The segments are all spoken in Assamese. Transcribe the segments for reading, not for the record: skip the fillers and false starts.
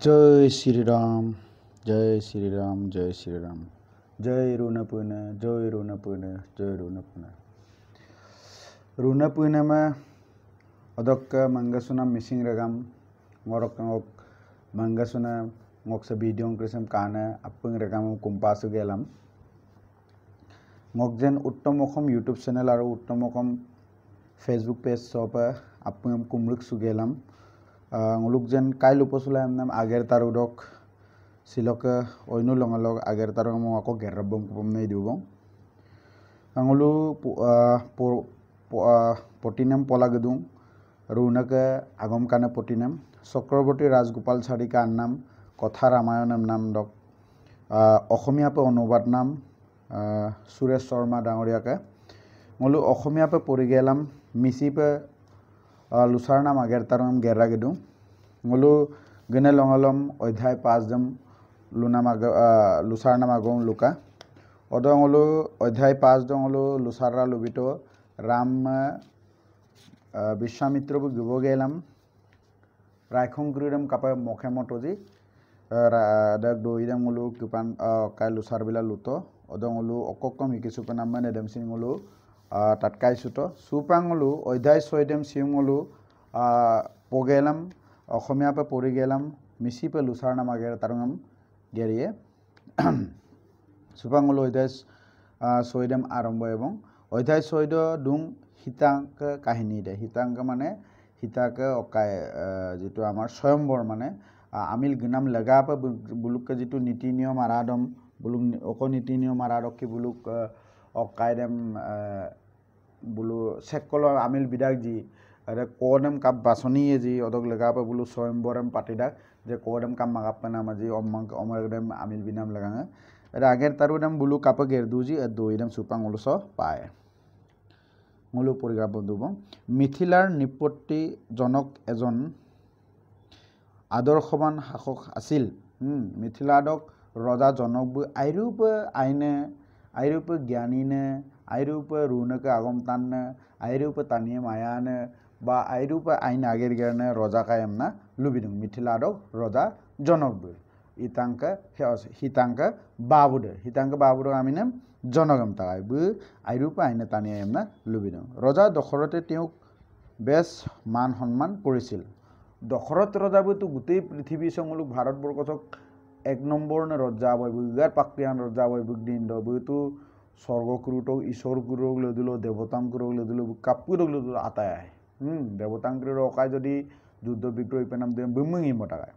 जय श्री राम जय श्री राम जय श्री राम जय रुनपुने जय रुनपुने जय रुनपुने रुनपुने में अदक मंगसुना missing रगम ngorok mangasuna ngok sa video krisam kana apung ragam kumpasu gelam ngok jen uttomokom YouTube channel aru uttomokom Facebook page sopa apung kumruk sugelam nguluk jen kail uposula nam ager tarudok siloke oinu longalog ager tarung mo ako gerabom kupom nei diubong angulu potinam polagedung runake agom kana potinam Chakravarti Rajagopal চাৰিকাৰ নাম কথা ৰামায়ণৰ নাম ডক অসমীয়াপে অনুবাদ নাম সুৰেশ শৰ্মা ডাঙৰীয়াকে মলু অসমীয়াপে পৰি গেলাম মিছিপে লুচাৰ নাম আগেৰ তাৰম গেৰা গেদু মলু গনে লঙলম অধ্যায় 5 জম লুনাম লুচাৰ নাম আগম লুকা অদঙলু অধ্যায় 5 দঙলু লুচাৰৰা লুবিত ৰাম বিশ্বামিত্ৰবু গব গেলাম ৰাইখংগ্ৰীৰম কাপে মখে মটজি ডাক দইৰাম মলু কিপান কাইলু সাৰবিলা লুতো অদঙলু অককম হিকিসুপে নাম মানে দেম সিংলু তাতকাই সুতো সুপাংলু অধ্যায় 6 দেম সিংলু পগেলাম অসমীয়াপে পৰি গেলাম মিছিপে লুচাৰ নাম আগেৰ তাৰঙম গেৰিয়ে সুপাংলু অধ্যায় 6 দেম আৰম্ভ এবং অধ্যায় 6 দুং হিতাঙ্ক কাহিনী দে হিতাঙ্ক মানে হিতাকে অকাই যেটো আমাৰ স্বয়ম্বৰ মানে আমিল গনাম লাগাপে বুলুককে যেটো নীতি নিয়ম আৰাদম বুলুক অক নীতি নিয়ম আৰাদক কি বুলুক অকাইদম বুলু সেকল আমিল বিদাক জি আরে কোডম কাপ বাসনি জি অদক লাগাপে বুলু স্বয়ম্বরম পাটিদাক যে কোডম কাম মাগাপে নাম জি অমরগদম আমিল বিনাম লাগাঙে আরে আগের তারুদম বুলু কাপে গেরদুজি দইদম সুপাং উলস পায় মূল পরিগাপ দুবং মিথিলাৰ নিপত্তি জনক এজন আদৰ্শবান শাসক আছিল মিথিলাদক ৰজা জনক আইৰূপ আইনে আইৰূপ জ্ঞানীনে আইৰূপ ৰুণকে আগম তাননে আইৰূপ তানিয়ে মায়ানে বা আইৰূপ আইন আগেৰ গেৰনে ৰজা কায়মনা লুবিদং মিথিলাদক ৰজা জনক ইতাংকে হিতাংকে বাবুদে আমিনে জনগম তাই আইৰূপ আইনে তানিয়ে এমনা লুবিদং ৰজা দশৰথে তেওঁক বেছ মান সন্মান কৰিছিল দশৰথ ৰজাবুতো গোটেই পৃথিৱী সংলুক ভাৰতবৰ্ষক এক নম্বৰ নে ৰজা বৈগাৰ পাক্ৰিয়ান ৰজা বৈবুগদিন দবুতো স্বৰ্গকুৰুতক ঈশ্বৰকুৰুক লদিলো দেৱতাংকুৰুক লদিলো কাপুৰক লদিলো আতায় দেৱতাংকুৰৰ অকাই যদি যুদ্ধ বিগ্ৰহ ইপেনাম দেম বিমুঙি মটায়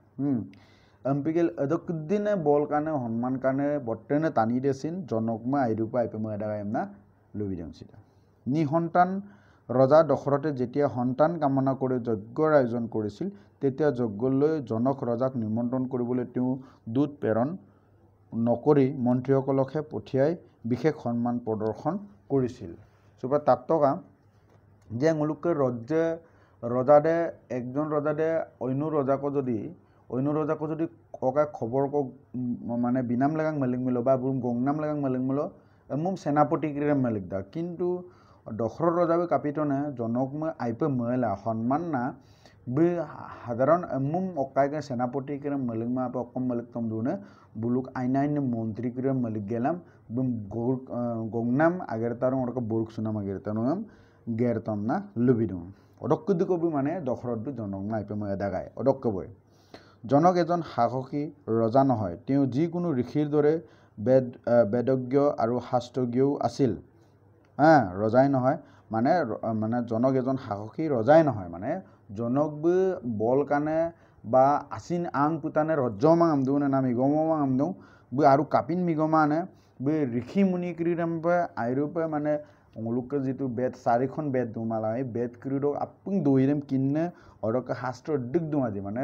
এমপিকেল এদকদিনে বল কানে সন্মান কানে বৰ্তনে টানি দেছিন জনকমা আইৰূপা আইপেমা এদাগায়মনা লুবিদংছিতা নি সন্তান ৰজা দশৰথে যেতিয়া সন্তান কামনা কৰি যজ্ঞৰ আয়োজন কৰিছিল তেতিয়া যজ্ঞলৈ জনক ৰজাক নিমন্ত্ৰণ কৰিবলৈ তেওঁ দূত প্ৰেৰণ নকৰি মন্ত্ৰীসকলকহে পঠিয়াই বিশেষ সন্মান প্ৰদৰ্শন কৰিছিল সুপা তাত্তকা যে মুলুকে ৰজাদে একজন ৰজাদে অন্য ৰজাকো যদি ককা খবৰ মানে বিনাম লাগাং মালিক মিলো বা গংনাম লাগাং মালিক মিলো মুম সেনাপতি কিরাম মালিক দা কিন্তু দশরথ রজাবে কাপিটনে জনকমে আইপে মেলা সন্মান না বি সাধারণ মুম অকাইকে সেনাপতি কিরাম মালিক মা আপে অকম মালিক তম দুনে বুলুক আইনাইনে মন্ত্রী কিরাম মালিক গেলাম বুম গংনাম আগের তারং ওরকে বুরুক সুনাম আগের তারং গেরতম না লুবিদুম অদক্ক কবি মানে দশরথ জনক না আইপে মে দাগায় অদক্ক বই জনক এজন সাহসী ৰজা নহয় তেওঁ যিকোনো ঋষিৰ দৰে বেদজ্ঞ আৰু শাস্ত্ৰজ্ঞও আছিল ৰজাই নহয় মানে জনক এজন সাহসী ৰজাই নহয় মানে জনক বল কানে বা আসিন আং পুতানে ৰজ্জমাং আমদু নে নাম ইগমাং আমদু আৰু কাপিন মিগমানে ঋষি মুনি ক্ৰীড়ম্পে আইৰূপে মানে মুলুকে যেটো বেদ চাৰিখন বেদ দুমালা এই বেদ ক্ৰীড়ক আপুং দইৰেম কিন্নে অৰকে শাস্ত্ৰ দিক দুমাজি মানে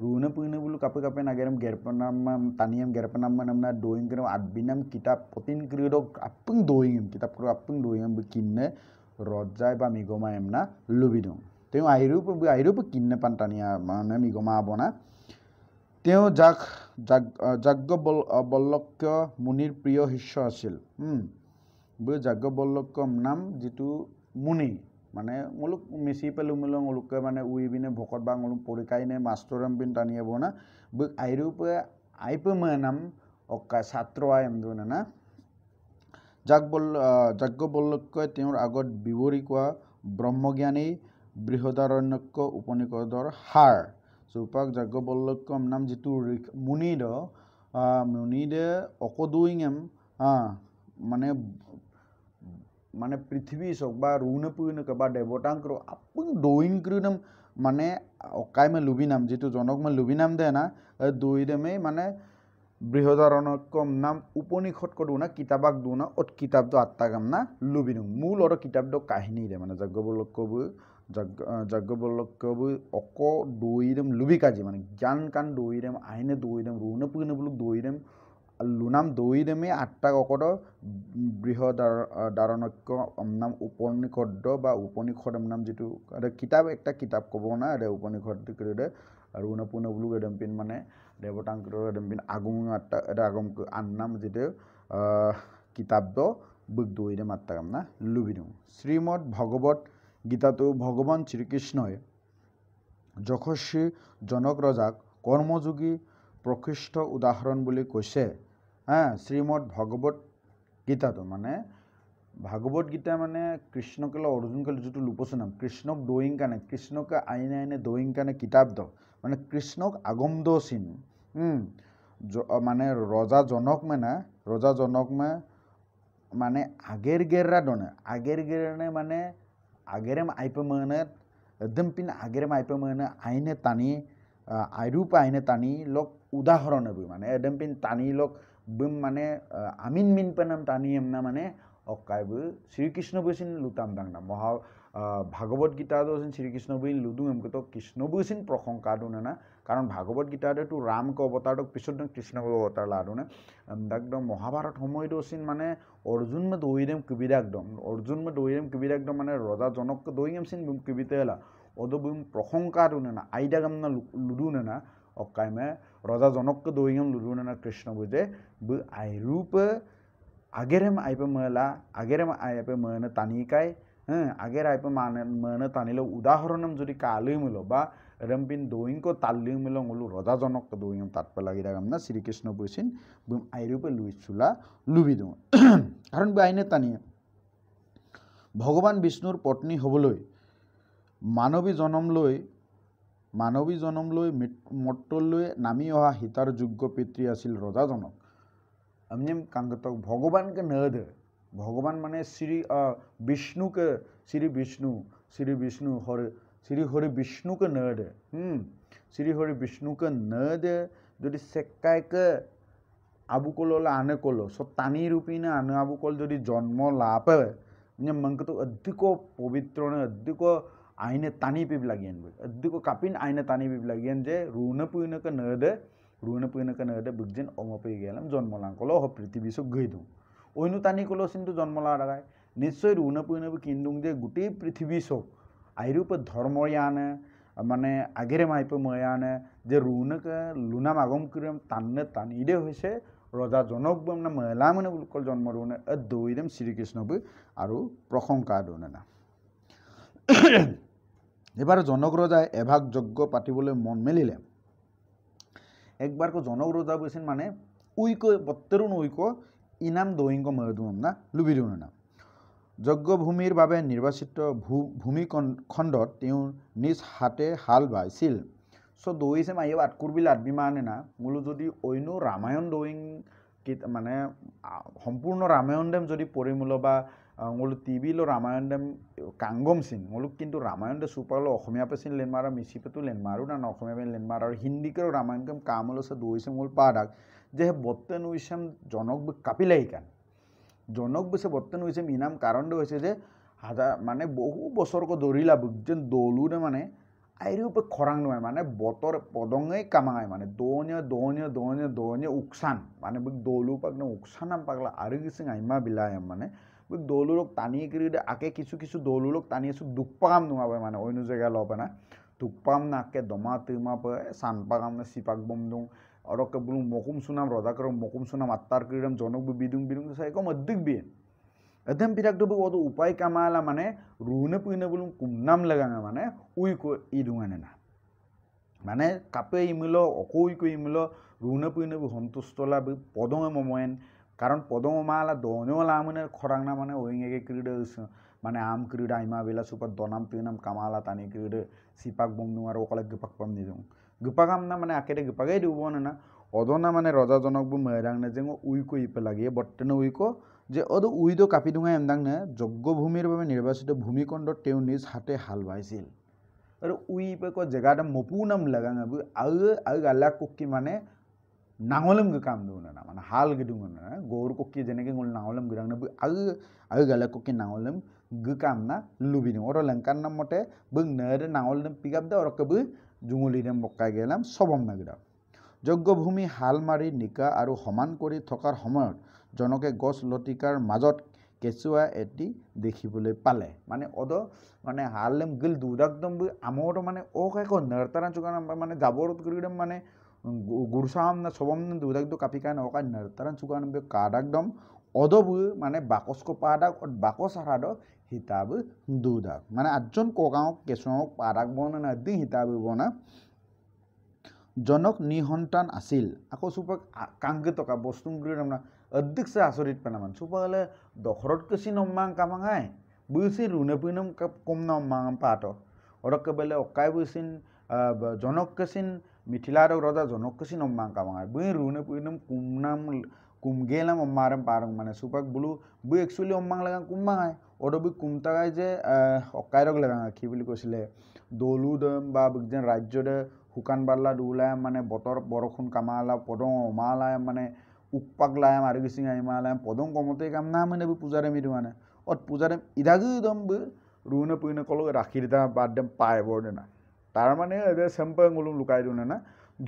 रुने पुइने बुलु कापे नागेरम गेरपनाम तानियम गेरपनाम नामना दोइंग करम आदबिनाम किताब पतिन क्रीडक आपुं दोइंग किताब कर आपुं दोइंग किन्ने रजाय बा मिगमा एमना लुबिदों तेउ आइरूप किन्ने पानतानिया माने मिगमा बना तेउ যাজ্ঞবল্ক্য मुनिर प्रिय शिष्य আছিল যাজ্ঞবল্ক্য नाम जितु मुनि মানে ngoluk misi pelu mulung ngoluk ke মানে ui bine bokot bang ngoluk porikai ne mastoram bin tania bona buk airu pe aipe menam okka satro ayam dona na যাজ্ঞবল্ক্যই তেওঁৰ আগত বিৱৰি কোৱা ব্ৰহ্মজ্ঞানী বৃহদাৰণ্যক উপনিষদৰ সাৰ চৌপাক যাজ্ঞবল্ক্য নাম যিটো মুনিদে অকদুইঙেম মানে মানে পৃথিৱী চক বা ৰুণপুইনক বা দেৱতাংকৰ আপোন দৈংক্ৰম মানে অকাইমে লুবিনাম যিটো জনকমে লুবিনাম দে না দৈদেমে মানে বৃহদারণ্যকম নাম উপনিষদ কদু না কিতাবাক দু না অত কিতাব তো আত্মাগাম না লুবিনু মূল অর কিতাব দ কাহিনী রে মানে যাজ্ঞবল্ক্যবু অক দইরেম লুবি কাজি মানে জ্ঞান কান দইরেম আইনে দইরেম রুনে পুনে বুলুক দইরেম লুনাম দইরেমে আত্মাক অকদ বৃহদারণ্যক নাম উপনিষদ বা উপনিষদ নাম যেটো কিতাব একটা কিতাব কব না রে উপনিষদ করে রুনে পুনে বুলুক এদম পিন মানে দেৱতাংকৰ এদম আগম আত্মা এটা আগম আন্নাম যেতে কিতাব দ বুক দইরে মাত্তাগাম না লুবিনু শ্রীমদ ভগবত গীতাতো ভগবান শ্রীকৃষ্ণই যশস্বী জনক ৰজাক কৰ্মযোগী প্ৰকৃষ্ট উদাহৰণ বুলি কৈছে শ্ৰীমদ ভগবত গীতাতো মানে ভাগৱত গীতা মানে কৃষ্ণকে অৰ্জুনকে যিটো লোপচনাম কৃষ্ণক দইং কানে কৃষ্ণকে আইনে আইনে দইং কানে কিতাব দ মানে কৃষ্ণক আগম দ চিন মানে রজা জনক মানে আগের গেররা দনে আগের গেরনে মানে আগেরেম আইপে মনে একদম পিন আগেরেম আইপে মনে আইনে টানি আইরূপ আইনে টানি লোক উদাহরণ হবে মানে একদম পিন টানি লোক বুম মানে আমিন মিন পেনাম টানি এমনা মানে অকাইবু শ্রীকৃষ্ণ বসিন লুতাম দাংনা মহা ভাগৱত গীতা দোসিন শ্ৰীকৃষ্ণ বই লুদু এমকতো কৃষ্ণ বসিন প্ৰশংকা দোনে না কাৰণ ভাগৱত গীতাতে তো রামক অবতার পিছত কৃষ্ণক অবতার লাদোনে একদম মহাভারত সময় দোসিন মানে অর্জুন মে দইরেম কিবিরাকদম মানে রজা জনক দইরেম সিন বুম কিবিতে এলা অদ বুম প্রশংকা দোনে না আইদাগাম না লুদুনে না অকাইমে রজা জনক দইরেম লুদুনে না কৃষ্ণ বুঝে বু আইরূপ আগেরেম আইপে মেলা আগেরেম আইপে মেনে তানিকাই আগের আইপে মেনে তানিলে উদাহরণম যদি কালই মিলো বা রম্পিন দইংক তাল্লি মিলো গলু রজা জনক দইম তাতপে লাগি রাগাম না শ্রীকৃষ্ণ বইছিন বুম আইরূপে লুইছুলা লুবি দিওঁ কারণ আইনে তানিয়ে ভগবান বিষ্ণুর পত্নী হবলৈ মানৱী জনম লৈ মৰ্তলৈ নামি অহা হিতাৰ যোগ্য পিতৃ আছিল ৰজা জনক আমি কাংগতক ভগবানকে নদে ভগবান মানে শ্রী বিষ্ণুকে শ্রী বিষ্ণু হরি বিষ্ণুকে নদে শ্রী হরি বিষ্ণুকে নদে যদি সেকাইকে আবুকল আনে কলো সব টানি রূপিনে আনে আবুকল যদি জন্ম লাপে মঙ্কতো অধিক পবিত্র অধিক আইনে টানি পিব লাগিয়েন অধিক কাপিন আইনে টানি পিব লাগিয়েন যে রুনে পুইনকে নদে বুকজেন অমপে গেলাম জন্মলাং কলো হ পৃথিবী সব গই দিওঁ অন্য টানি কলো কিন্তু জন্মলা রাগায় নিশ্চয় রুনে পুইনে কিন্দুং যে গোটেই পৃথিবী সব আইরূপে ধর্ময়ানে মানে আগেরে মাইপে ময়ানে যে রুনকে লুনাম আগম করিম টানে টানিদে হয়েছে রজা জনক মানে মহিলা মানে কল জন্ম রুনে দৌড়েম শ্রীকৃষ্ণবু আর প্রশংসা দোনে না এবার জনক রজায় এভাগ যজ্ঞ পাতিবলৈ মন মেলিলে একবারকো জনক রজা বলছেন মানে উইক বত্তরুন উইক ইনাম দৈঙ্গ ময়দুম না লুবি দিওঁ না যজ্ঞভূমিৰ বাবে নিৰ্বাচিত ভূমিখণ্ডত তেওঁ নিজ হাতে হাল বাইছিল চ' দৌৰিছে মাইব আটকুৰবিল আদবিমানে না মোলো যদি অন্য ৰামায়ণ দৌৰিং মানে সম্পূৰ্ণ ৰামায়ণ দেম যদি পঢ়িমূল বা মোলো টিভিলো ৰামায়ণ দেম কাংগম চিন মোলোক কিন্তু ৰামায়ণ দে চুপাৰলো অসমীয়া পেচিন লেনমাৰ মিচিপেতো লেনমাৰো না অসমীয়া পেন লেনমাৰ আৰু হিন্দীকেও ৰামায়ণ কেম কামলৈছে দৌৰিছে মোল পাদাক যে বত্তে নুইছেম জনক কাপিলাই কান জনক বসে বর্তন হয়েছে ইনাম কারণটা হয়েছে যে হাজার মানে বহু বছরকে দৌড়িলা বুকজেন দৌলুনে মানে আইরূপে খরাং নয় মানে বতর পদঙে কামায় মানে দৌনে উকসান মানে বুক দৌলু পাকনে উকসানাম পাগলা আর কিছু আইমা বিলায়াম মানে বুক দৌলুরক টানিয়ে করি আকে কিছু দৌলুরক টানিয়ে দুখ পাগাম নোয়াবে মানে অন্য জায়গায় লবে না দুখ পাগাম না আকে দমা তিমা পে সান পাগাম না সিপাক বম দৌ অরকে বলুন মকুম সুনাম রজাকর মকুম সুনাম আত্মার ক্রীড়ম জনক বিদুং সাইকম অধিক বিয়ে edem pidak do odo upai kamala mane rune puine bulum kumnam laganga mane ui ko idungane na মানে কাপে ইমিলো অকই কই ইমিলো রুনে পুইনে বু সন্তুষ্টলা বু পদং মময়েন কারণ পদং মালা দনেওলা মানে খরাংনা মানে ওইঙ্গে ক্রিডে মানে আম ক্রিডা ইমা বেলা সুপার দনাম তুইনাম কামালা তানি ক্রিডে সিপাক বমনু আর ওকলে গপাক পাম দিদুং গপাকাম না মানে আকেটে গপাগাই দিব না অদনা মানে রজাজনক বু মেরাংনে যে উই কই পেলাগিয়ে বর্তনে উই কো যে অদ উইদো কাপি দুঙা এমদাংনে যজ্ঞভূমির ভাবে নির্বাচিত ভূমিখণ্ড তেও নিজ হাতে হাল বাইছিল আৰু উই পেক জেগাটা মপুনাম লাগাঙা বু আউ গালা কুকি মানে নাঙলম কাম দুনা না মানে হাল গিদুং না গৌর কুকি যেনেকে গল নাঙলম গিদাং না বু আউ গালা কুকি নাঙলম কাম না লুবিনি ওর লঙ্কান নাম মতে বু নেরে নাঙলম পিকআপ দে অরক বু জুঙুলি দেম বকাই গেলাম সবম না গিদা যজ্ঞভূমি হাল মাৰি নিকা আৰু সমান কৰি থকাৰ সময়ত জনকে গছ লতিকাৰ মাজত কেঁচুৱা এটি দেখিবলৈ পালে মানে অদ মানে হালম গিল দুদাকদম আমোটো মানে ও কাকো নৰতাৰা চুকান মানে জাবৰত কৰিদম মানে গুৰসাম না সবম না দুদাকদো কাপিকান ওকা নৰতাৰা চুকান বে কাডাকদম অদবু মানে বাকসকো পাডাক বাকস হাৰাদ হিতাব দুদাক মানে আজন কোগাওক কেঁচুৱাক পাডাক বনা না দি হিতাব বনা জনক নিসন্তান আছিল আকৌ সুপাক কাংগে টকা বস্তু গ্ৰিডম না অধিকছে আচৰিত পেনামান সুপালে দখৰত কেছি নম্মাং কামাঙাই বুইছি রুনে পুইনম কম নম্মাং পাটো অরক বেলে অকাই বুইছিন জনক কেছিন মিথিলার রজা জনক কেছি নম্মাং কামাঙাই বুই রুনে পুইনম কুমনাম কুমগেলাম অম্মারম পারং মানে সুপাক বুলু বুই একচুয়ালি অম্মাং লাগা কুমমাঙাই অড বুই কুমতাগাই যে অকাইরক লাগা কি বুলি কৈছিলে দলু দম বা বুকজেন রাজ্যদে হুকান বাল্লা দুলাই মানে বতৰ বৰষুণ কামালা পদং অমালাই মানে উকপাক লায়াম আৰু গিসিং আইমালাম পদং কমতে কাম না মানে পূজারে মিদুয়ানে অত পূজারে ইদাগদম বু রুনে পুইনে কল রাখি দিতা বাদম পায় বড় না তার মানে এদে সেম্পল গুলো লুকাই দুনে না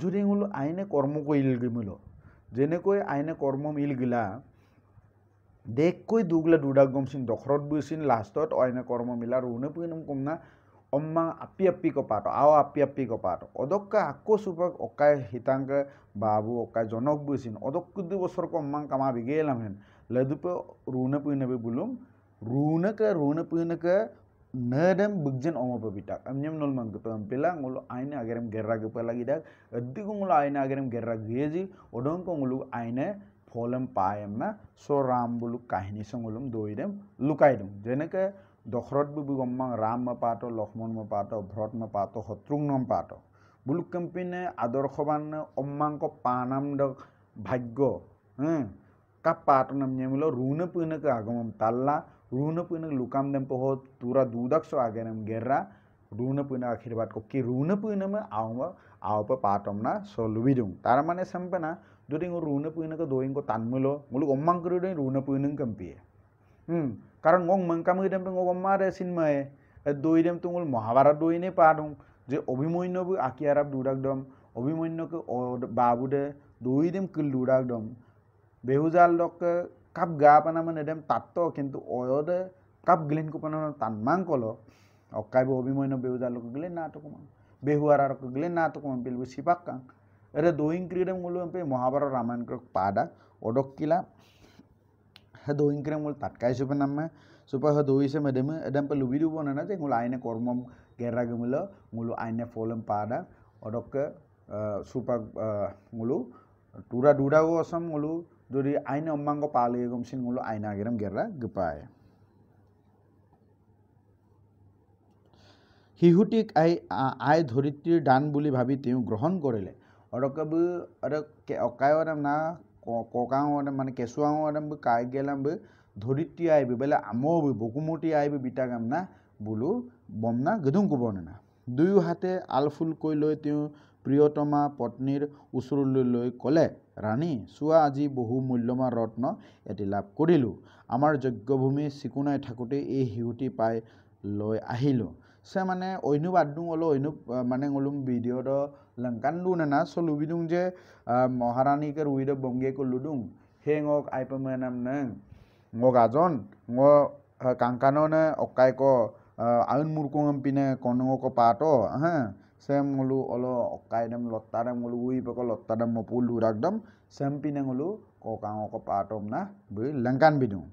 যদি গুলো আইনে কর্ম কইল গিমিলো যেনে কই আইনে কর্ম মিল গিলা দেখ কই দুগলা দুডাক গমসিন দখরত বুইছিন লাস্টত আইনে কর্ম মিলা রুনে পুইনম কমনা অম্মা আপি কপাটো আও আপি কপাটো অদক্কা আকো সুপাক অকাই হিতাংকে বাবু অকাই জনক বুইছিন অদক্কু 2 বছর কম্মাং কামা বিগেলাম হেন লেদুপে Rune পুইনে Blum rune puineke nedem bugjen omo babitak amnyam nol mang ketam pelang ngulu aine agerem gerra ge pala gidak addigu ngulu aine agerem gerra geji odon ko ngulu aine folem paem na so ram bulu kahini songulum doidem lukaidum jeneke dokhrot bu gommang ram ma pato lokhmon ma pato bhrot ma pato hotrung nom pato bulu kampine adorkhoban ommang ko panam dok bhagyo kap pato nam nyemilo rune puineke agomam talla rune puina lukam dem poho tura dudak so agerem gerra rune puina akhirbat ko ki rune puina me awpa patom na so lubidung tar mane sampena jodi ngo rune puina ko doing ko tanmulo ngulu ommang kru de rune puina kampie karon ngong mangkam dem ngo ommare sinmae doi dem tungul mahabharat doi ne padung je obhimanyu bu akiarab dudak dom obhimanyu ko babu de doi dem kul dudak dom behujal dok cup গা পানা মানে এদম তাত্ত কিন্তু অয়দে কাপ গ্লিন কো পানা তান মাং কলো অকাইব অভিমন্য বেউজা লোক গলে না তো কম বেহুয়ার আর কো গলে না তো কম পিল সিপাক কাং এরে দোইং ক্রিডম গুলো এমপে মহাভারত রামায়ণ কো পাডা অডকিলা হে দোইং ক্রিম গুলো তাটকাই সুপে নামে সুপা হ দোইছে মেদেম এদম পে লুবি দুবো না যে গুলো আইনে কর্মম গেরা গমিলো গুলো আইনে ফলম পাডা অডকে সুপা গুলো টুরা দুডাগো অসম গুলো যদি আইনে অম্মাঙ্গ পালে গমসিন গুলো আইনা গেরম গেরা গপায় হিহুটিক আই ধৰিত্ৰীৰ দান বুলি ভাবি তেওঁ গ্ৰহণ কৰিলে অৰকব অৰ অকায়ৰম না কোকাওৰ মানে কেসুৱাওৰম কাই গেলাম ধৰিত্ৰী আইবে বেলা আমো বকুমটি আইবে বিটাগাম না বুলু বমনা গদুং কুবনা দুয়ো হাতে আলফুল কৈ লৈ তেওঁ প্ৰিয়তমা পত্নীৰ উচৰলৈ কলে ৰাণী চোৱা আজি বহু মূল্যৱান ৰত্ন এটি লাভ কৰিলো আমাৰ যজ্ঞভূমি চিকুনাই থাকোতে এই হিউটি পাই লৈ আহিলো সে মানে অইনু বাদুং অলো অইনু মানে গলুম ভিডিও দ লঙ্কান দু না সলুবিদুং যে মহারানী কে রুইদ বঙ্গে কো লুদুং হেngok আইপমেনাম ন ngok ajon ngo kangkanone okai ko aun murkongam pine konongo ko pato sem ngulu olo okai dam lottadam ngulu ui peko lottadam mopul durakdam sem pine ngulu ko kango ko patom na bu langkan bidung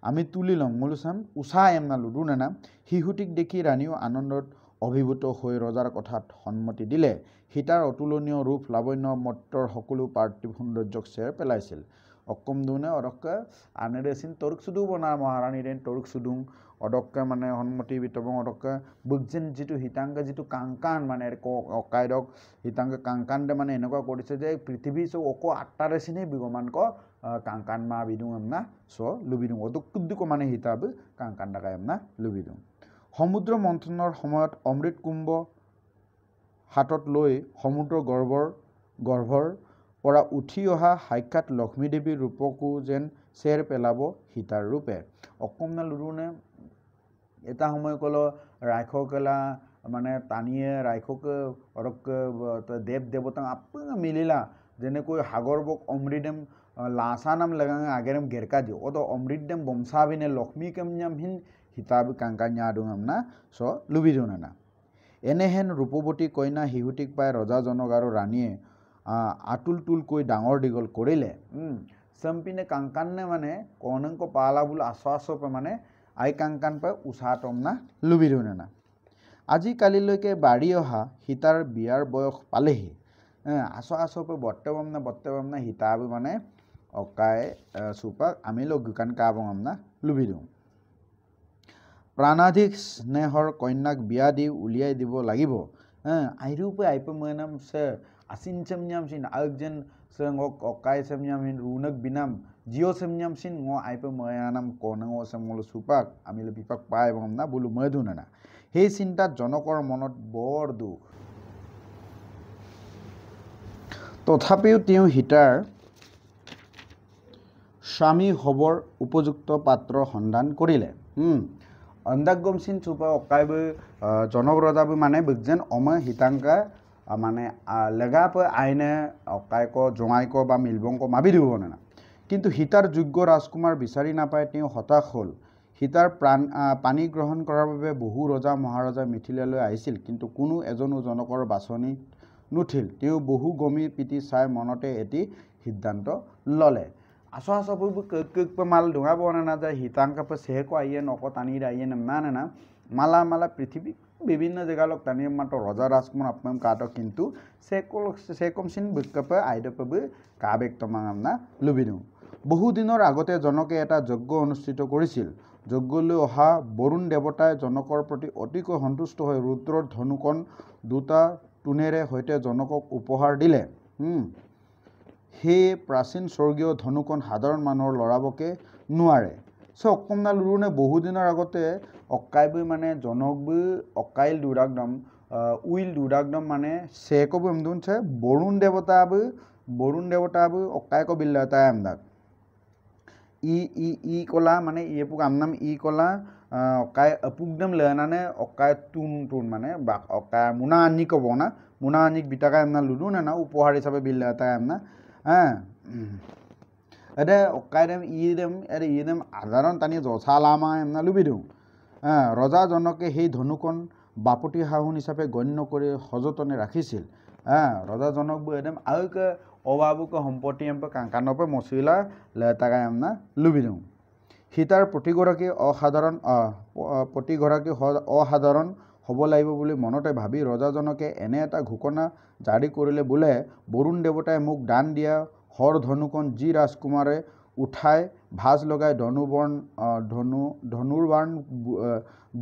আমি তুলি লম মলুসাম উষা এমনা লুডু নানা শিশুটিক দেখি ৰাণীও আনন্দত অভিভূত হৈ ৰজাৰ কথাত সন্মতি দিলে সীতাৰ অতুলনীয় ৰূপ লাৱণ্য মত্ৰৰ সকলো পাৰ্থিৱ সৌন্দৰ্যক চেৰ পেলাইছিল অকম দুনে অদক্কে আনেৰেচিন তৰুক সুদু বনাৰ মহাৰাণীৰেন তৰুক সুদুং অদক্কে মানে সন্মতি বিতবং অদক্কে বুকজেন যিটো হিতাংকে যিটো কাংকান মানে অকাইদক হিতাংকে কাংকানদে মানে এনেকুৱা কৰিছে যে পৃথিৱী চৌ অকো আট্টাৰেচিনে বিগমান ক কাংকান মা বিদুং এমনা চ লুবিদুং অদুকুদ্দুক মানে হিতাব কাংকান ডাকা এমনা লুবিদুং সমুদ্ৰ মন্থনৰ সময়ত অমৃত কুম্ভ হাতত লৈ সমুদ্ৰ গৰ্ভৰ পৰা উঠি অহা সাক্ষাৎ লক্ষ্মী দেৱীৰ ৰূপকো যেন চেৰ পেলাব সীতাৰ ৰূপে অকমনা লুৰুনে এটা সময় কল ৰাইখকেলা মানে টানিয়ে ৰাইখকে দেৱ দেৱতাক আপং মিলিলা যেনেকৈ সাগৰবক অমৃতম লাচা নাম লগাঙে আগেরম গেরকা দিও অত অমৃতম বংশাবিনে লক্ষ্মী কেমনামহীন হিতাব কাংকান্যা আদুঙাম না চ লুবিজোনা না এনেহেন ৰূপৱতী কন্যা শিশুটিক পাই ৰজাজনক আৰু ৰাণীয়ে আতুল তুলকৈ ডাঙৰ দীঘল কৰিলে চম্পিনে কাংকানে মানে কনংক পালা বুল আশ্বাসপে মানে আই কাংকান পাই উষাতম না লুবিজোনা না আজিকালিলৈকে বাঢ়ি অহা সীতাৰ বিয়াৰ বয়স পালেহি আশ্বাসপে বৰ্তবাম না হিতাব মানে অকাই সুপাক আমি লগুকান কাবঙাম না লুবিদুং প্ৰাণাধিক স্নেহৰ কন্যাক বিয়া দি উলিয়াই দিব লাগিব আইরূপে আইপে মনাম সে আসিন সেমনিয়াম সিন আগজেন সে অকাই সেমনিয়াম হিন রুনক বিনাম জিও সেমনিয়াম সিন আইপে ময়ানাম কনং সেমল সুপাক আমি বিপাক পাই বঙাম না বলু ময়দুনা না সেই চিন্তাত জনকৰ মনত বৰ দুখ তথাপিও তেওঁ সীতাৰ স্বামী হবৰ উপযুক্ত পাত্ৰ সন্ধান কৰিলে অন্দাগম সিন চুপা অকাইবো জনক ৰজাবো মানে বগজেন অময় হিতাংকা মানে লেগাপ আইনে অকাইক জঙাইক বা মিলবংক মাবি দিব না কিন্তু সীতাৰ যোগ্য ৰাজকুমাৰ বিচাৰি নাপায় তেওঁ হতাশ হ'ল সীতাৰ পানী গ্ৰহণ কৰাৰ বাবে বহু ৰজা মহাৰজা মিথিলালৈ আহিছিল কিন্তু কোনো এজনো জনকৰ বাছনি নুঠিল তেওঁ বহু গমি পিটি চাই মনতে এটি সিদ্ধান্ত ললে আশ্বাসপু কক মাল ডুঙাব না যায় হিতাংকাপ সেহেক আইয়ে নক টানি আইয়ে না মালা পৃথিবী বিভিন্ন জেগালক টানি মাত্ৰ ৰজা ৰাজকুমাৰ আপম কাট কিন্তু সেকম সিন বিকপ আইডপবে কাবেক তমাঙাম না লুবিদুং বহুদিনৰ আগতে জনকে এটা যজ্ঞ অনুষ্ঠিত কৰিছিল যজ্ঞলৈ অহা বৰুণ দেৱতাই জনকৰ প্ৰতি অতিকৈ সন্তুষ্ট হৈ ৰুদ্ৰৰ ধনুকণ দুটা টুনেৰে সৈতে জনকক উপহাৰ দিলে সেই প্ৰাচীন স্বৰ্গীয় ধনুকণ সাধাৰণ মানুহৰ লৰাবকে নোৱাৰে সো অকমনা লুৰুনে বহুদিনৰ আগতে অকাইবই মানে জনকবই অকাইল দুৰাগদম উইল দুৰাগদম মানে সেকব এমদুন ছে বৰুণ দেৱতাবই অকাইক বিল্লাতা আমদাক ই কলা মানে ইয়েপুক আমনাম ই কলা অকাই আপুকদম লেনানে অকাই টুন মানে অকাই মুনা আনি কব না মুনা আনিক বিটাকা আমনা লুডু না উপহার হিসাবে বিল্লাতা আমনা এদে অকাইদেম ইদেম সাধাৰণ টানি জচালামা এমনা লুবিদুং ৰজাজনকে সেই ধনুকণ বাপতি সাহোন হিচাপে গণ্য কৰি সযতনে ৰাখিছিল ৰজাজনক এদম আউকে অবাবুকে সম্পত্তি এমপে কাংকানপে মচিলা লেটাকা এমনা লুবিদুং সীতাৰ প্ৰতিগৰাকী অসাধাৰণ হ'ব লাগিব বুলি মনতে ভাবি ৰজাজনকে এনে এটা ঘোষণা জাৰি কৰিলে বোলে বৰুণ দেৱতাই মোক দান দিয়া হৰ ধনুকণ যি ৰাজকুমাৰে উঠাই ভাজ লগাই ধনুৰ্বাণ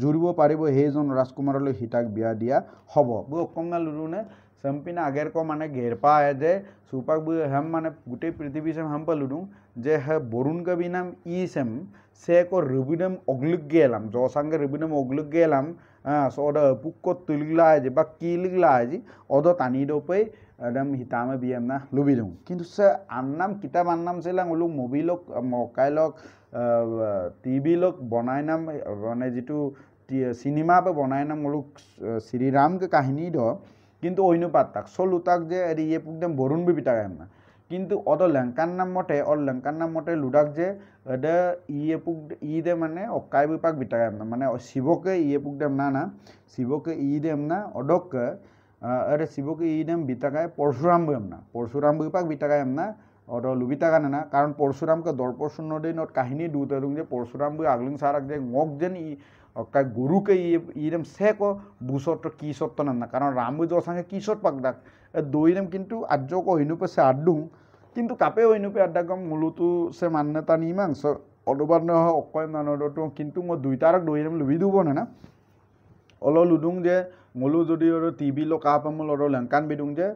জুৰিব পাৰিব সেইজন ৰাজকুমাৰলৈ সীতাক বিয়া দিয়া হ'ব বু অকমনা লুৰুনে চম্পিনা আগেৰ ক মানে ঘেৰপা আহে যে চুপাক বু হেম মানে গোটেই পৃথিৱী চেম হেম পালুডুং যে হে বৰুণ কবি নাম ই চেম সে ক রুবিনম অগ্লুক গেলাম জসাঙ্গে রুবিনম অগ্লুক গেলাম সদ পুক্ক তুলিগলা আছে বা কি লিগলা আছে অদ টানি দপে একদম হিতামে বিয়াম না লুবিদুং কিন্তু সে আন্নাম কিতাব আন্নাম সেলাং ওলুক মোবিলক মকাইলক টিভি লক বনাই নাম মানে যেটো সিনেমা পে বনাই নাম ওলুক শ্রীরাম কে কাহিনী দ কিন্তু অন্য পাত্তাক সলুতাক যে ইয়ে পুকদম বরুণ বিবিতা না কিন্তু অদ লঙ্কান নাম মতে লুডাক যে এদে ইয়ে মানে অকাই বিপাক বিটাক না মানে শিবকে ইয়ে পুকদম না শিবকে ই দেম না অদক শিবকে ই দেম বিটাকায় পরশুরাম বিপাক বিটাকায় না odo lubita kan na karon Porsuram ke Dorposun no din ot kahini dute dung je Porsuram bu agling sarak je ngok jen I kai guru ke irem seko busot to kisot to na karon Rambu jo sange kisot pagdak doirem kintu adjo ko hinu pe se adung kintu kape hinu pe adagam mulutu se manneta nimang so odobar no okoy nanodo to kintu mo duitarak doirem lubi dubo na olo ludung je mulu jodi oro TV lo kapamul oro langkan bidung je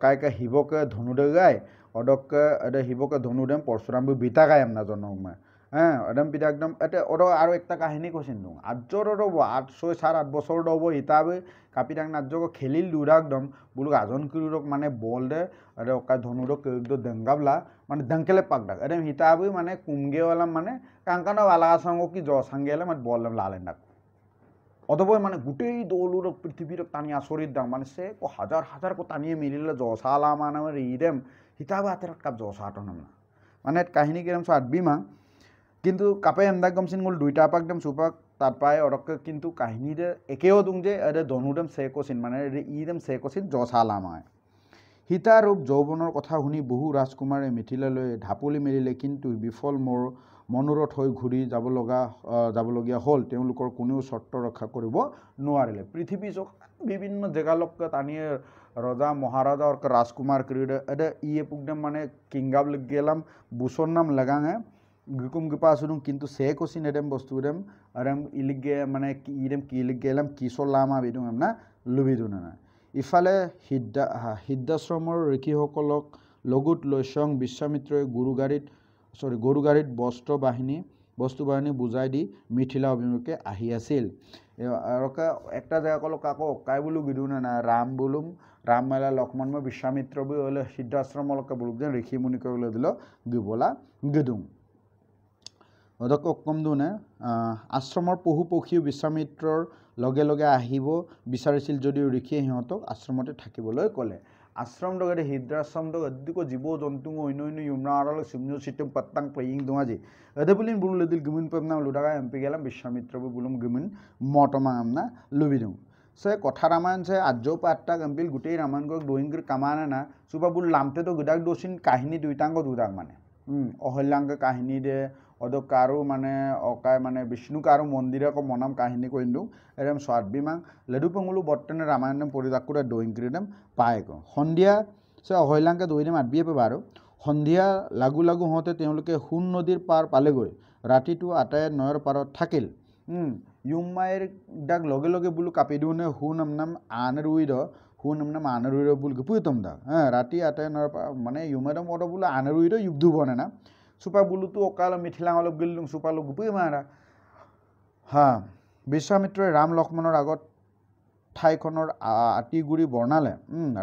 kai ka hiboke dhonu de gai odok ada hiboke dhonu dem Porsuram bu bita gai amna jonok ma adam pida ekdom ete oro aro ekta kahini kosin dung ajjor oro 8-6-8 বছর dobo hitabe kapidang najjo ko khelil durak dom bulu ajon kurok mane bol de ade oka dhonu ro do dengabla mane dankele pagdak adam hitabe mane kumge wala mane kankana wala sango ki jo sangele mat bolam lalendak অতপয় মানে গোটেই দৌলুর পৃথিবীর টানি আসরিত দাম মানে সে কো হাজার হাজার কো টানিয়ে মিলিলে জসালা মানে রিদেম হিতাবে হাতের কাপ জসাটো না মানে কাহিনী কিরম সো আটবিমা কিন্তু কাপে এমদা গমসিন গুল দুইটা পাক দম সুপাক তার পায় অরক কিন্তু কাহিনী দে একেও দুং যে এরে দনুদম সে কোসিন মানে ইদম সে কোসিন জসালা মায় হিতা রূপ যৌবনৰ কথা শুনি বহু ৰাজকুমাৰে মিথিলালৈ ঢাপলি মেলিলে কিন্তু বিফল মনোৰথ হৈ ঘূৰি যাবলগীয়া হ'ল তেওঁলোকৰ কোনেও চৰ্ত ৰক্ষা কৰিব নোৱাৰিলে পৃথিৱী বিভিন্ন জেগালক টানিয়ে ৰজা মহাৰাজা और राजकुमार क्रीडे एडे इए पुगदम माने किंगाब गेलाम बुसोर नाम लगाङे गुकुम गुपा सुदुं किन्तु से कोसिन एडम बस्तुदम आरम इलिगे माने इरेम किलिग गेलाम किसो लामा बिदुं ना लुबिदुना ইফালে সিদ্ধাশ্ৰমৰ ঋষিসকলক লগুত লৈ স্বয়ং বিশ্বামিত্ৰই গৰুগাড়ীত বস্তু বাহিনী বুজাই দি মিথিলা অভিমুখে আহি আছিল একটা জায়গা কলো কাকো কাই বলু বিদুনা না রাম বলুম রাম মেলা লক্ষ্মণ বিশ্বামিত্র বি হলে সিদ্ধাশ্রমলকে বলুক যেন ঋষি মুনি কইলে দিল গিবলা গিদুং অদক কম দুনে আশ্ৰমৰ পশু পক্ষী বিশ্বামিত্ৰৰ লগে লগে আহিব বিচাৰিছিল যদিও ঋষিয়ে সিহঁতক আশ্ৰমতে থাকিবলৈ ক'লে আশ্ৰম দগৰে হিদ্ৰাশ্ৰম দগ অধিক জীৱ জন্তু অন্য ইউমনা আৰল সিমনো সিটম পত্তাং প্ৰেয়িং দুঙাজি এদবুলিন বুলু লদিল গমিন পমনা লুদাগা এমপি গেলাম বিশ্বামিত্র বুলুম গমিন মটমা আমনা লুবিদুং সে কথা রামায়ণ সে আজ্জো পাট্টা গম্পিল গুটেই রামায়ণ গক দোইংগির কামানা না সুবা বুল লামতে তো গদাক দোসিন কাহিনী দুইটাঙ্গ দুদাক মানে অহল্যাঙ্গ কাহিনী দে অদক কারো মানে অকায় মানে বিষ্ণু কারো মন্দিরে কো মনাম কাহিনী কইন্দু এরম সাতবিমাং লেডুপঙ্গুলু বর্তনে রামায়ণম পরিদাকুরে দোইংক্রিডম পায়ক সন্ধিয়া সে অহল্যাঙ্গে দইনে মাতবিয়ে পাবাৰো সন্ধিয়া লাগু লাগু হতে তেওঁলোকে হুন নদীৰ পাৰ পালেগৈ ৰাতিটো আটায়ে নয়ৰ পাৰত থাকিল ইউমাইৰ ডাক লগে লগে বুলু কাপি দিউনে হুন নাম আনৰুইদ হুন নাম আনৰুইদ বুল গপুতম দা ৰাতি আটায়ে নয়ৰ মানে ইউমাইদম অড বুলু আনৰুইদ যুদ্ধ বনে না সুপা বুলু তো অকাল মিথিলাং অলপ গিলুং সুপালো গুপুই মাৰা বিশ্বামিত্ৰই ৰাম লক্ষ্মণৰ আগত ঠাইখনৰ আটিগুৰি বৰ্ণালে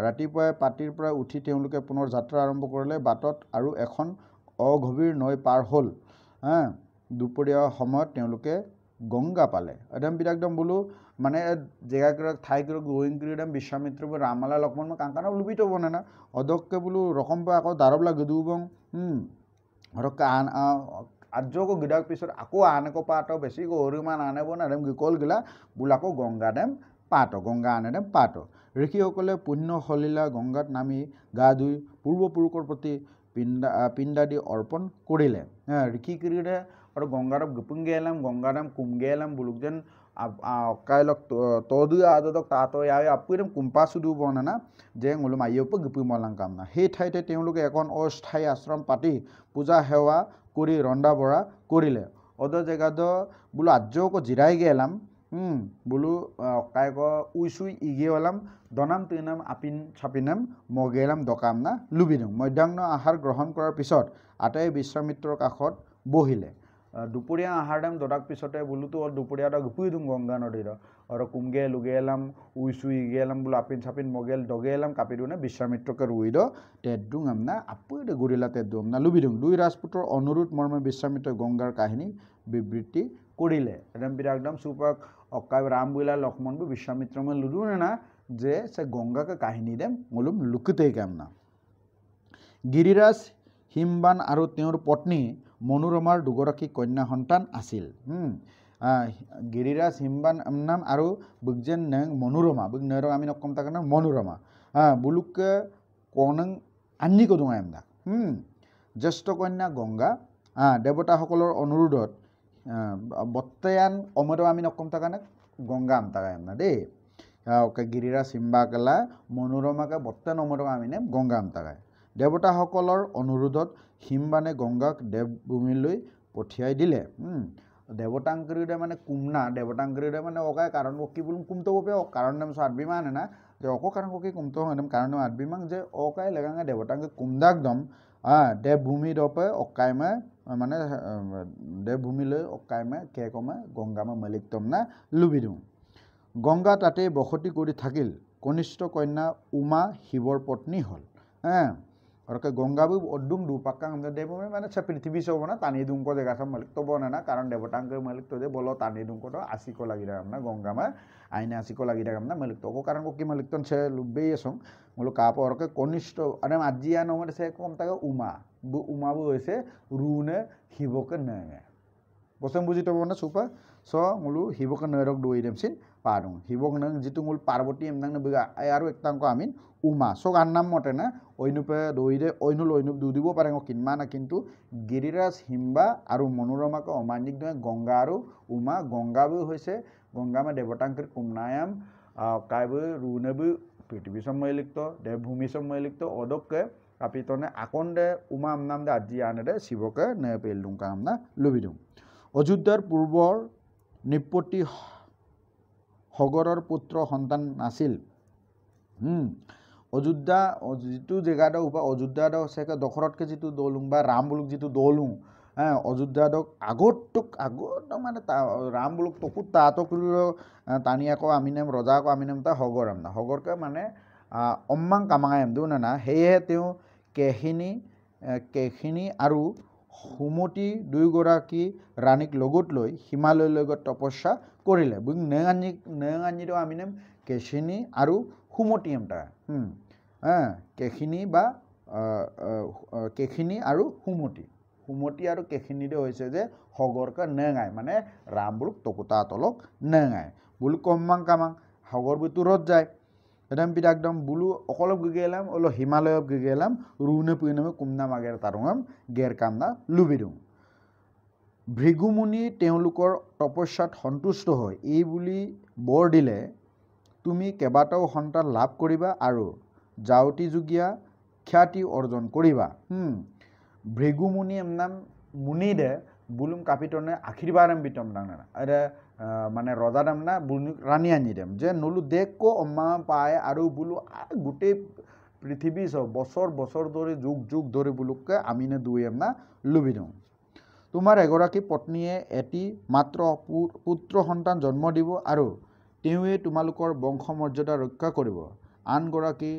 ৰাতিপুৱাই পাটিৰ পৰা উঠি তেওঁলোকে পুনৰ যাত্ৰা আৰম্ভ কৰিলে বাটত আৰু এখন অগভীৰ নৈ পাৰ হ'ল দুপৰীয়া সময়ত তেওঁলোকে গংগা পালে একদম বিৰাকদম বুলু মানে জেগাগিরক ঠাইগিরক গোয়িংগিরদম বিশ্বামিত্র রামালা লক্ষ্মণ কাঙ্কানা লুবিত বনে না অদককে বুলু রকম আকৌ দারবলা গদুবং রকা আন আজ্জকো গিদাক পিছত আকৌ আনকো পাটো বেছি গৰুমান আনেব না দেম গিকল গিলা বুলাকো গংগা দেম পাটো গংগা আনে দেম পাটো ঋষিসকলে পুণ্য সলীলা গংগাত নামি গা ধুই পূৰ্বপুৰুষৰ প্ৰতি পিণ্ডাদি অৰ্পণ কৰিলে ঋষি কিৰিৰে আৰু গংগাৰম গুপুংগেলাম গংগাৰাম কুমগেলাম বুলুক যেন কাইলক তদু আদক তাতো ইয়াই আপুইৰম কুম্পা সুদু বনানা যে ngulum আইয়প গুপু মলাং কামনা সেই ঠাইতে তেওঁলোকে এখন অস্থায়ী আশ্ৰম পাতি পূজা সেৱা কৰি ৰন্ধা বঢ়া কৰিলে অদ জেগাদ বুলু আজ্জকো জিৰাই গেলাম বুলু কাইক উইসুই ইগেলাম দনাম তিনাম আপিন ছাপিনাম মগেলাম দকামনা লুবিদুং মধ্যাহ্ন আহাৰ গ্ৰহণ কৰাৰ পিছত আটাই বিশ্বামিত্ৰৰ কাষত বহিলে দুপৰীয়া আহাৰ দাম দদাক পিছতে বুলু তো দুপৰীয়া দা গুপুই দুং গংগা নদীৰ আৰু কুমগে লুগেলাম উইসুই গেলাম বুলু আপিন ছাপিন মগেল দগেলাম কাপিদুনে বিশ্বামিত্ৰকে ৰুইদ তেদুং আমনা আপুই দে গুৰিলা তেদুম না লুবিদুং দুই ৰাজপুতৰ অনুৰোধ মৰ্মে বিশ্বামিত্ৰ গংগাৰ কাহিনী বিবৃতি কৰিলে একদম বিৰাকদম সুপাক অকাই রাম বুলা লক্ষ্মণ বু বিশ্বামিত্র মে লুদুনে না যে সে গঙ্গাকে কাহিনী দেম মলুম লুকুতেই কামনা গিৰিৰাজ হিমবান আৰু তেওঁৰ পত্নী মনোৰমাৰ দুগৰাকী কন্যা সন্তান আছিল গিৰিৰাজ হিমবান নাম আৰু বুকজেন নেং মনোৰমা বুক নেৰ আমি নকম তাক না মনোৰমা বুলুকে কোনং আন্নি কদুং আমদা জ্যেষ্ঠ কন্যা গংগা দেৱতাসকলৰ অনুৰোধত বত্তায়ান অমৰো আমি নকম তাকানে গংগা আমতাকায় না দেই গিৰিৰাজ হিম্বাকেলা মনোৰমাকে বত্তায়ান অমৰো আমি নে গংগা আমতাকায় দেৱতাসকলৰ অনুৰোধত হিমবানে গংগাক দেৱভূমিলৈ পঠিয়াই দিলে দেৱতাংকৰীৰে মানে কুমনা দেৱতাংকৰীৰে মানে অকায় কাৰণ কি বলুন কুমতো বপে কাৰণ নাম সাতবিমান না যে অক কাৰণ কি কুমতো হনম কাৰণ আতবিমান যে অকায় লাগাঙ্গা দেৱতাংকে কুমদাক দম দেৱভূমি দপে অকায়মে মানে দেৱভূমিলৈ অকায়মে কে কমে গংগামে মালিকতম না লুবিদু গংগা তাতে বসতি কৰি থাকিল কনিষ্ঠ কন্যা উমা শিৱৰ পত্নী হ'ল और के गंगाबू अड्डुम दुपाक्का हम देव माने छ पृथ्वी से बना तानी दुंको जगह सब मालिक तो बना ना कारण देवतांग मालिक तो दे बोलो तानी दुंको तो आसी को लगी रहा हमना गंगा में आईने आसी को लगी रहा हमना मालिक तो को कारण को की मालिक तो छे लुबे ये सं मोलो काप और के कनिष्ठ अरे आजिया नमर से कम तक उमा बु होइसे रुने हिबके नगे बसम बुझी तो बना सुपा सो मोलो हिबके नरक दोइ देमसिन पारुं हिबक नंग जितु मूल पार्वती एमनांग बिगा आरो एकटांको आमिन उमा सो गान नाम मते ना ओइनुपे दोइरे ओइनुल ओइनुप दुदिबो पारेंगो किनमा ना किन्तु गिरिराज हिम्बा आरो मनोरमाको अमानिक दय गंगा आरो उमा गंगाबो होइसे गंगामा देवतांकर कुमनायाम कायबो रुनेबो पृथ्वी सम्मयलिक्त देवभूमि सम्मयलिक्त अदकके कापितने आकंदे उमा नाम दे आजि आनेदे शिवके ने पेलदुं कामना लुबिदुं अयोध्यार पूर्वर निपति हगৰৰ पुत्र सन्तान नाছিল अयोध्या जितु जगह अयोध्या से दशरथके जी दौलुं बा राम बुलुक जी दौलुं अयोध्या आगत माने राम बुलुक तकु तातक तानियाको आमिनेम रजाको आमिनेम ता हगर आमना हगरके माने अम्मां कामांगायम दो ना हेये तेও केहिनी आरु हुमती दुइगराकी रानीक लगत লৈ हिमालयলৈ तपस्या करिले बुं नेङानी तो आमिनेम केशिनी आरु हुमती एमटा केशिनी बा केशिनी आरु हुमती आरु केशिनी दे होइसे जे हगरका नेङाय माने रामबुलुक तकुता तलक नेङाय बुलु कम्मां कामां हगर बुतुरत जाय एकदम बिदागदम बुलु अकलब गगेलाम ओलो हिमालय गगेलाम रुने पुइनमे कुमना मागेर तारुंगाम गेर कामना लुबिदुं भृगुमुनि तेउलुकर तपस्यात सन्तुष्ट হয় এই বুলি বৰ দিলে তুমি কেবাটাও সন্তান লাভ কৰিবা আৰু জাউতি যুগিয়া খ্যাতি অৰ্জন কৰিবা ভৃগুमुनि নাম মুনি দে বুলুম কাপিতনে আশীৰ্বাদম বিতম দানা আৰে মানে ৰজা দাম না ৰাণী আনি দেম যে নলু দেখ কো অম্মা পায় আৰু বুলু গোটে পৃথিৱী সব বছৰ বছৰ ধৰি যুগ যুগ ধৰি বুলুকে আমিনে দুইম না লুবিদুং তোমাৰ এগৰাকী পত্নীয়ে এটি মাত্ৰ পুত্ৰ সন্তান জন্ম দিব আৰু তেৱে তোমালোকৰ বংশ মৰ্যাদা ৰক্ষা কৰিব আনগৰাকী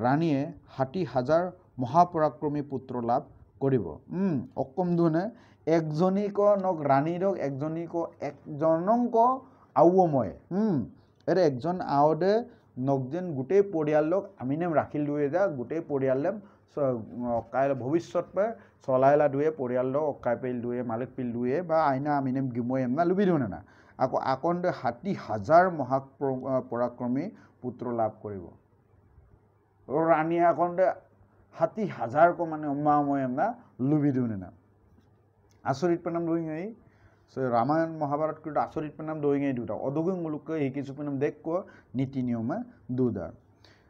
ৰাণীয়ে 60,000 মহাপৰাক্ৰমী পুত্ৰ লাভ কৰিব অকম দুনে একজনীক নক ৰাণীৰক একজনীক একজনক আউময় এৰে একজন আওদে নকজেন গোটে পৰিয়ালক আমিনেম ৰাখিল দুয়ে যা গোটে পৰিয়ালম কাইল ভবিষ্যত পে চলাইলা দুয়ে পৰিয়াল অকাই পেল দুয়ে মালিক পিল দুয়ে বা আইনা আমিনেম গিময় এমনা লুবিদু না আকৌ আকন্দে 60,000 মহাপৰাক্ৰমী পুত্ৰ লাভ কৰিব ৰাণী আকন্দে 60,000 को माने अम्मामय एमना लुबिदु ना आसरित पनाम दोइङै सो रामायण महाभारत को आसरित पनाम दोइङै दुटा अदगुं मुलुक हे किछु पनाम देख को नीति नियम दुदा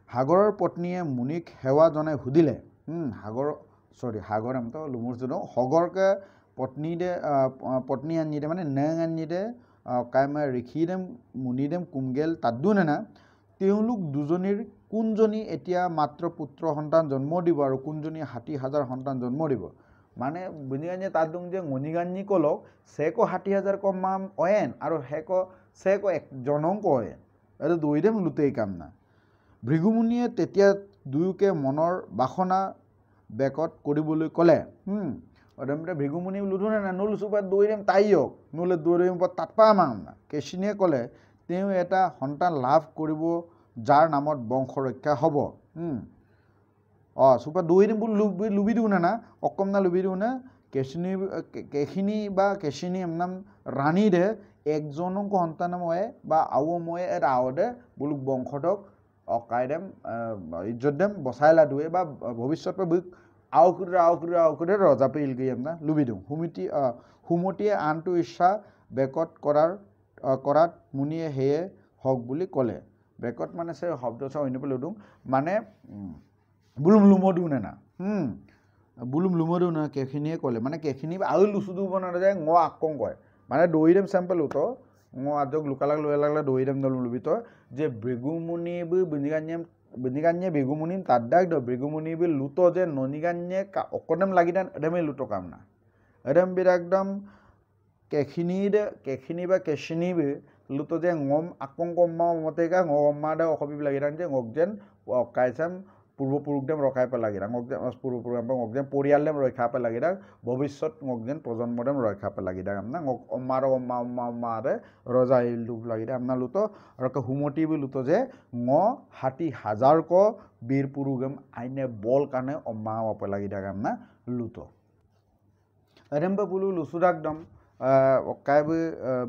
हागৰৰ पत्नीয়ে मुनिक सेवा जनाय हुदिले हागर हम तो लुमुर जनो हगरके पत्नी आनि दे माने नेङ आनि दे कायमा ऋषिदेम मुनिदेम कुमगेल तादुने ना तेउलुक दुजनीर কোনজনী এতিয়া মাত্ৰ পুত্ৰ সন্তান জন্ম দিব আৰু কোনজনী 60,000 সন্তান জন্ম দিব মানে বুনিগানি তাদুং যে মনিগানি কলক সেকো 60,000 কম মাম অয়েন আৰু সেকো এক জনক অয়েন আৰু দুইদেম লুতেই কাম না ভৃগুমুনিয়ে তেতিয়া দুয়োকে মনৰ বাসনা বেকত কৰিবলৈ কলে অদমতে ভৃগুমুনি লুধুনে না নুল সুপা দুইদেম তাইয়ক নুলে দুইদেম তাতপা মাম না কেশিনিয়ে কলে তেও এটা সন্তান লাভ কৰিব যাৰ নামত বংশ ৰক্ষা হ'ব সুপা দুইদিন বুল লুবিদু না অকম না লুবিদু না কেশিনী বা কেশিনী নাম ৰাণী দে একজনক সন্তানময় বা আউময় এৰ আওদে বুলুক বংশদক অকাইদেম ইজ্জতদেম বসাইলা দুয়ে বা ভবিষ্যৎ আউকুৰে ৰজাপে ইলগৈ আমনা লুবি দিওঁ হুমতিয়ে আনটো ইচ্ছা বেকত কৰাত মুনিয়ে হেয়ে হক বুলি ক'লে বেকত মানে সে শব্দ চাওঁ অন্য পেলাই দিওঁ মানে বুলুম লুমো দিওঁ না বুলুম লুমো দিওঁ না কেখিনিয়ে ক'লে মানে কেখিনি আৰু লুচু দিব নাযায় আকং কয় মানে দৈ দেম চেম্পল উঠো আজক লুকালাক লৈ লাগলে দৈ দেম দল লুবি তো যে বেগুমুনিবো বেনিগান্যে বেগুমুনিম তাদ্দাক দ বেগুমুনিবো লুটো যে ননিগান্যে অকদম লাগি দেন এদমে লুটো কাম না এদম বির একদম কেখিনি বা কেশিনিবো লুটো যে ngom akong কম্মা মতেগা ngomma দে অখবি লাগি দেন যে ngok যেন কাইসাম পূর্বপুরুষ দেম রখাই পে লাগি ngok যেন পূর্বপুরুষ ngok যেন পরিয়াল দেম রক্ষা পে লাগি ভবিষ্যৎ ngok যেন প্রজন্ম দেম রক্ষা পে লাগি আমনা ngok অম্মার অম্মা রে রজা ইলুক লাগি আমনা লুটো আর হুমতি বি লুটো যে হাতি হাজার ক বীর পুরুগম আইনে বল কানে অম্মা পে লাগি আমনা লুটো এরম বুলু লুসুদাক দম অকাইবো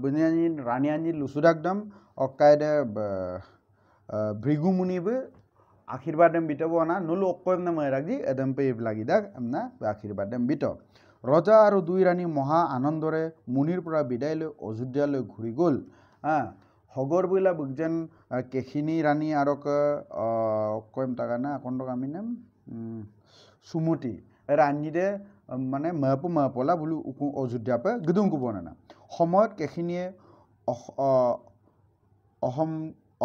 বুনিয়ানি রানিয়ানি লুসুদাক দম অকাইদে ভৃগুমুনিবো আশীর্বাদ দেম বিতব না নুলু অকম না ময়রাগজি এদম পে লাগি দাক আমনা আশীর্বাদ দেম বিত রজা আর দুই রানী মহা আনন্দরে মুনির পৰা বিদায় লৈ অযোধ্যালৈ ঘূৰি গ'ল হগৰ বইলা বুকজেন কেখিনি রানী আর কম টাকা না আকন্দ আমি নাম সুমতি রানী দে মানে মাপলা বলু অযোধ্যা পে গদুং কুবনা না সময়ত কেখিনিয়ে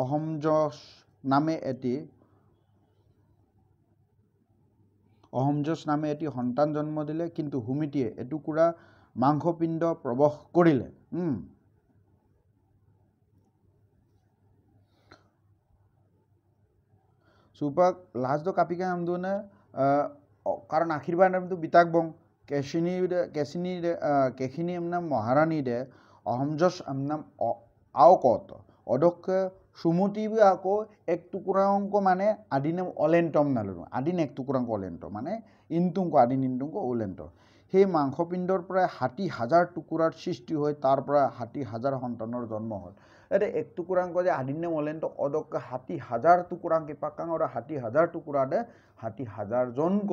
অহমজস নামে এটি সন্তান জন্ম দিলে কিন্তু হুমিটিয়ে এটুকুৰা মাংসপিণ্ড প্ৰবশ কৰিলে সুপাক লাস্ট কাপিকা আমদুনে কারণ আশীর্বাদ নামটো বিতাক বং কেখিনি নাম মহারানী দে অহমজস নাম আও কত অদক্ষ সুমতি বি আকো এক টুকুরা অঙ্ক মানে আদিনাম অলেন্টম নালো আদিন এক টুকুরা অঙ্ক অলেন্ট মানে ইনটুঙ্ক আদিন ইনটুঙ্ক অলেন্ট সেই মাংসপিণ্ডৰ পৰা ৬০,০০০ টুকুৰাৰ সৃষ্টি হৈ তাৰ পৰা ৬০,০০০ সন্তানৰ জন্ম হ'ল এটা এক টুকুৰাংক যে আদিনে অলেন্ট অদক্ষ ৬০,০০০ টুকুৰাংকে পাকাং ওৰা ৬০,০০০ টুকুৰা দে ৬০,০০০ জনক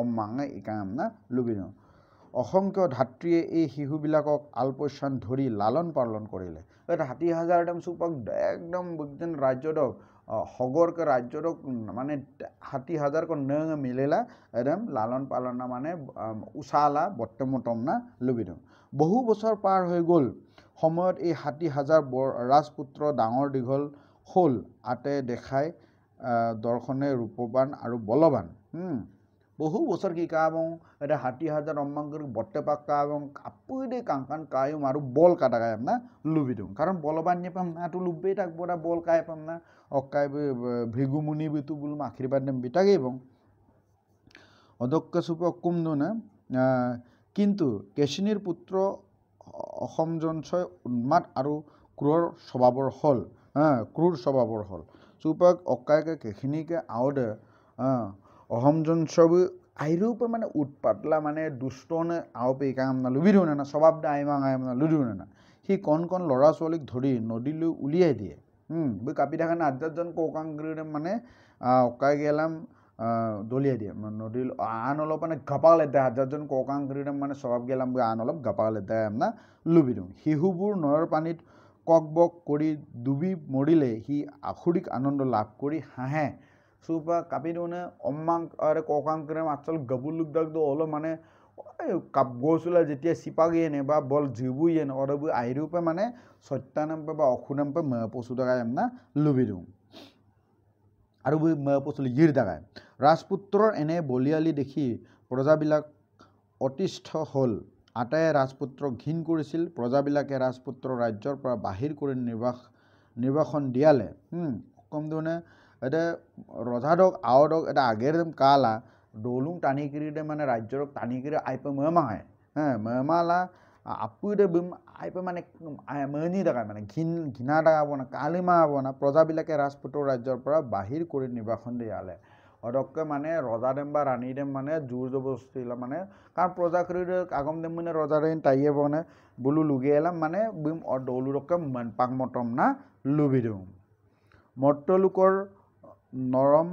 অম্মাঙে ইকাম না লুবিন অসংখ্য ধাত্ৰীয়ে এই শিশুবিলাকক আলপৈচান ধৰি লালন পালন কৰিলে এটা ৬০,০০০ একদম চুপাক একদম বুকজন ৰাজ্যদক হগরকে রাজ্যদক মানে ৬০,০০০ কো নং মিলেলা একদম লালন পালন মানে উচালা বর্তমতম না লুবিন বহু বছর পার হয়ে গ'ল সময়ত এই ৬০,০০০ ৰাজপুত্ৰ ডাঙৰ দীঘল হ'ল আতে দেখাই দৰ্শনে ৰূপবান আৰু বলবান বহু বছর কি কাবং এটা ৬০,০০০ অম্মাঙ্কর বট্টে পাক কাবং কাপুদে কাঙ্কান কায়ুম আর বল কাটা গায় না লুবি দিম কারণ বলবান নিয়ে পাম না তো লুবেই থাকবো না বল কায় পাম না অকাই ভৃগুমুনি বিতু বলুম আশীর্বাদ নেম বিটাগে এবং অদক্ষ সুপ কুমদো না কিন্তু কেশিনীর পুত্র অসমজনছয় উন্মাদ আৰু ক্রূর স্বভাবর হল চুপাক অকাইকে কেখিনিকে আওদে অহমজনছবু আইরূপে মানে উৎপাতলা মানে দুষ্টনে আওপে কাম না লুবি দিও না স্বভাব দে আইমাং না লুদিও না সি কণ ল'ৰা ছোৱালীক ধৰি নদীলৈ উলিয়াই দিয়ে বই কাপি থাকা না ৮জন কৌকাংগ্ৰীৰে মানে অকাই গেলাম দলিয়াই দিয়ে নদী আন অলপ মানে গাপাল এদায় ৮জন কৌকাংগ্ৰীৰে মানে স্বভাৱ গেলাম বই আন অলপ গাপাল এদায় না লুবি দিওঁ শিশুবোৰ নৈৰ পানীত ককবক কৰি ডুবি মৰিলে সি আখুৰিক আনন্দ লাভ কৰি হাঁহে সুপা কাপি দিওনে অম্মাং আরে ককাংকরে আচল গবুলুক দাগ দো হলো মানে কাপ গোসুলা যেতিয়া সিপাগিয়ে নে বা বল জিবুইয়ে নে অরবু আইরুপে মানে সত্যানম্পে বা অখুনাম্পে মপসু দাগায় না লুবি দিওঁ আৰু বই মপসুলি গিৰ দাগায় ৰাজপুত্ৰৰ এনে বলিয়ালি দেখি প্ৰজাবিলাক অতিষ্ঠ হ'ল আটায়ে ৰাজপুত্ৰক ঘিন কৰিছিল প্ৰজাবিলাকে ৰাজপুত্ৰৰ ৰাজ্যৰ পৰা বাহিৰ কৰি নিৰ্বাসন দিয়ালে কম দিনে এটা রজাদক আওদক এটা আগের কালা ডলুং টানিকিরিদে মানে রাজ্যরক টানিকিরি আইপে মেমাহায় মেমালা আপুদে বিম আইপে মানে মেনি দেখায় মানে ঘিনা দেখাব না কালিমা হব না প্রজাবিলাকে রাজপুত্র রাজ্যর পৰা বাহির করে নির্বাসন দিয়ালে অদক্কে মানে রজাদেম বা রানীদেম মানে জোর জবরদস্তি মানে কারণ প্রজাকৃদের আগম দেম মানে রজাদেন তাইয়ে বনে বলু লুগে এলাম মানে বিম ডলুরকে পাক মটম না লুবি দিওঁ মৰ্তলোকৰ নৰম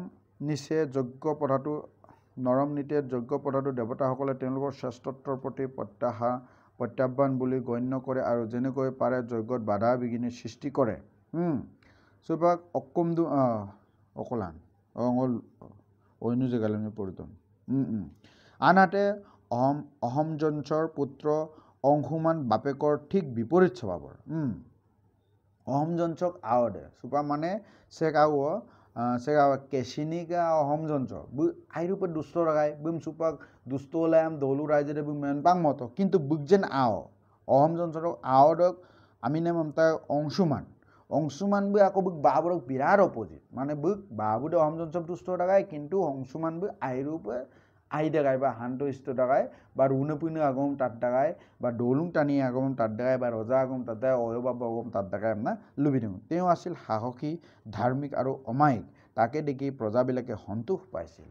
নিচে যজ্ঞ পথাটো নৰম নীতিয়ে যজ্ঞ পতাটো দেৱতাসকলে তেওঁলোকৰ শ্ৰেষ্ঠত্বৰ প্ৰতি প্ৰত্যাহ্বান বুলি গণ্য কৰে আৰু যেনেকৈ পাৰে যজ্ঞত বাধা বিঘিনি সৃষ্টি কৰে চুপাক অক্কুমদু অকলান অঙল অন্য জেগালৈ পৰিতন আনহাতে অহমজঞ্চৰ পুত্ৰ অংশুমান বাপেকৰ ঠিক বিপৰীত স্বভাৱৰ অহমজঞ্চক আও দে চুপা মানে চেক আও কেশিনিকা অহমজঞ্চ আইরূপে দুষ্ট রাগায় বুম সুপাক দুষ্ট হলাম দৌলু রাইজে বুম মেনপাং মতো কিন্তু বুকজেন আও অহমজঞ্চক আও দক আমি নাম আমতা অংশুমান বি আকৌ বুক বাবরক বিরাট অপোজিট মানে বুক বাবুদে অহমজঞ্চক দুষ্ট রাগায় কিন্তু অংশুমান বি আইরূপে আই দেখায় বা হান্ত ইষ্ট দেখায় বা রুনে পুনে আগম তাত দেখায় বা দৌলুং টানি আগম তাত দেখায় বা রজা আগম তাত দেখায় অয়বাবু আগম তাত দেখায় না লুবি দিওঁ তেওঁ আছিল সাহসী ধাৰ্মিক আৰু অমায়িক তাকে দেখি প্ৰজাবিলাকে সন্তোষ পাইছিল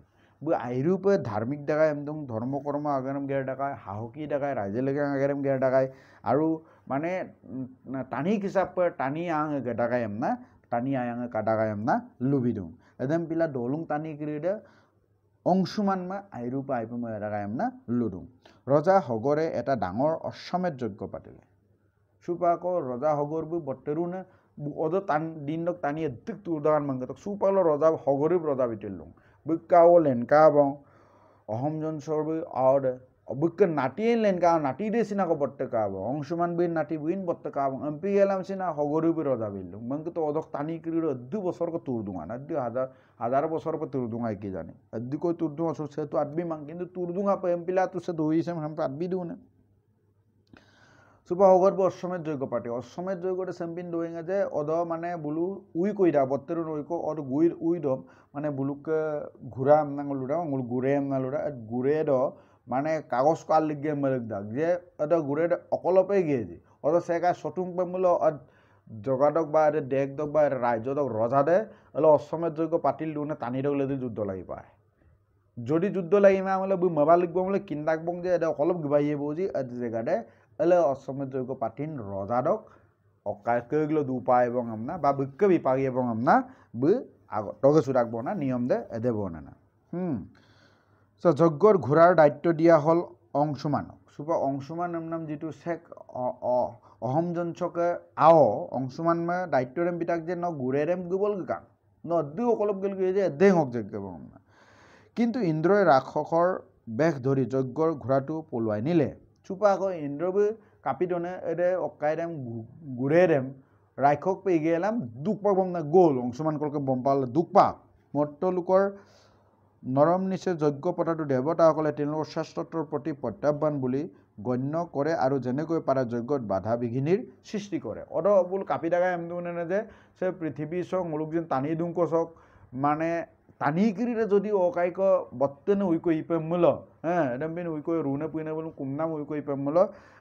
আইৰূপে ধাৰ্মিক দেখায় একদম ধৰ্ম কৰ্ম আগেৰম গেৰ দেখায় সাহসী দেখায় ৰাইজেলেকে আগেৰম গেৰ দেখায় আৰু মানে টানি হিচাপে টানি আং দেখায় না টানি আয়াঙে কাদাগায় না লুবি দিওঁ একদম পিলা দৌলুং টানি কৰি দে অংশুমান মা আইৰূপে আইপমে এৰাগায়ম না লুডুং ৰজা হগৰে এটা ডাঙৰ অশ্বমেধ যজ্ঞ পাতিলে সুপাকো ৰজা হগৰবু বট্টেৰুনে অদ দিনক টানি এদিক তুৰদান মংগতক সুপালো ৰজা হগৰিব ৰজা বিটিলুং বুক্কাও লেনকাবং অহমজনসৰবু আওদে বুক্কে নাটি লেনকা নাটি দেছিনাকো বট্টেকাব অংশুমান বিন নাটি বিন বট্টেকাব এমপি গেলাম সিনা হগরিব রজা বিলুং মংগত অদক টানি কিরির অদ্দু বছর কো তুর দুঙা আদ্দু হাজার বছর পর তুর দুঙা কি জানি অদ্দু কো তুর দুঙা সে তো আদবি মাং কিন্তু তুর দুঙা পে এমপিলা তো সে দইছে हम আদবি দুনে সুপা হগরব অশ্বমেধ যজ্ঞ পাটি অশ্বমেধ যজ্ঞতে সেম্পিন দইঙা যে অদ মানে বুলু উই কইরা বত্তেরু নইকো অদ গুইর উই দম মানে বুলুকে ঘুরা আমনাঙ্গলুরা অঙ্গুল গুরে আমনালুরা গুরে দ মানে কাগজ কাল লিগে মেলক দাগ যে অদ গুরে অকলপে গিয়েজি অদ সেকা সটুং পেমুল জগাদক বা ডেক দক বা রাজ্যদক রজা দে হলে অশ্বমেধ যজ্ঞ পাতিল দুনে টানি দক লেদি যুদ্ধ লাগি পায় যদি যুদ্ধ লাগি মা আমলে বই মোবাইল লিখব আমলে কিন্দাক বং যে অকলপ গবাইয়ে বজি জেগাদে এলে অশ্বমেধ যজ্ঞ পাতিন রজাদক অকাইকগুলো দুপায় এবং আমনা বা বিক্কে বিপাগি এবং আমনা বি টগে সুরাকব না নিয়ম দে এদে বনে না যজ্ঞর ঘোড়ার দায়িত্ব দিয়া হল অংশুমানক সুপা অংশুমান নাম যেটো শেখ অহমজঞ্চকে আও অংশুমান দায়িত্বরেম বিতাক যে ন ঘুরেরেম গুবল গান ন অদ্দু অকলপ গেল যে এদেং হক যজ্ঞ না কিন্তু ইন্দ্রই ৰাক্ষসৰ বেশ ধৰি যজ্ঞৰ ঘোড়াটো পলুৱাই নিলে চুপা আকৌ ইন্দ্ৰবি কাপিদনে এদে অকাইরেম ঘুরেরেম রাক্ষক পেয়ে গেলাম দুখ পাবম না গোল অংশুমান কলকে বম পালে দুখ পাক মৰ্ত লোকৰ নৰম নিচে যজ্ঞ পতাটো দেৱতাসকলে তেওঁলোকৰ শ্ৰেষ্ঠত্বৰ প্ৰতি প্ৰত্যাহ্বান বুলি গণ্য কৰে আৰু যেনেকৈ পাৰে যজ্ঞত বাধা বিঘিনিৰ সৃষ্টি কৰে অদ বুল কাপি দাগাই এমদুনে যে সে পৃথিৱী চক মুলুক যেন টানি দুংক চক মানে টানি কিরিরে যদি অকাইক বত্তেনে উইকো ইপে মূল হ্যাঁ এদম বিন উইকো রুনে পুইনে বলুন কুমনাম উইকো ইপে মূল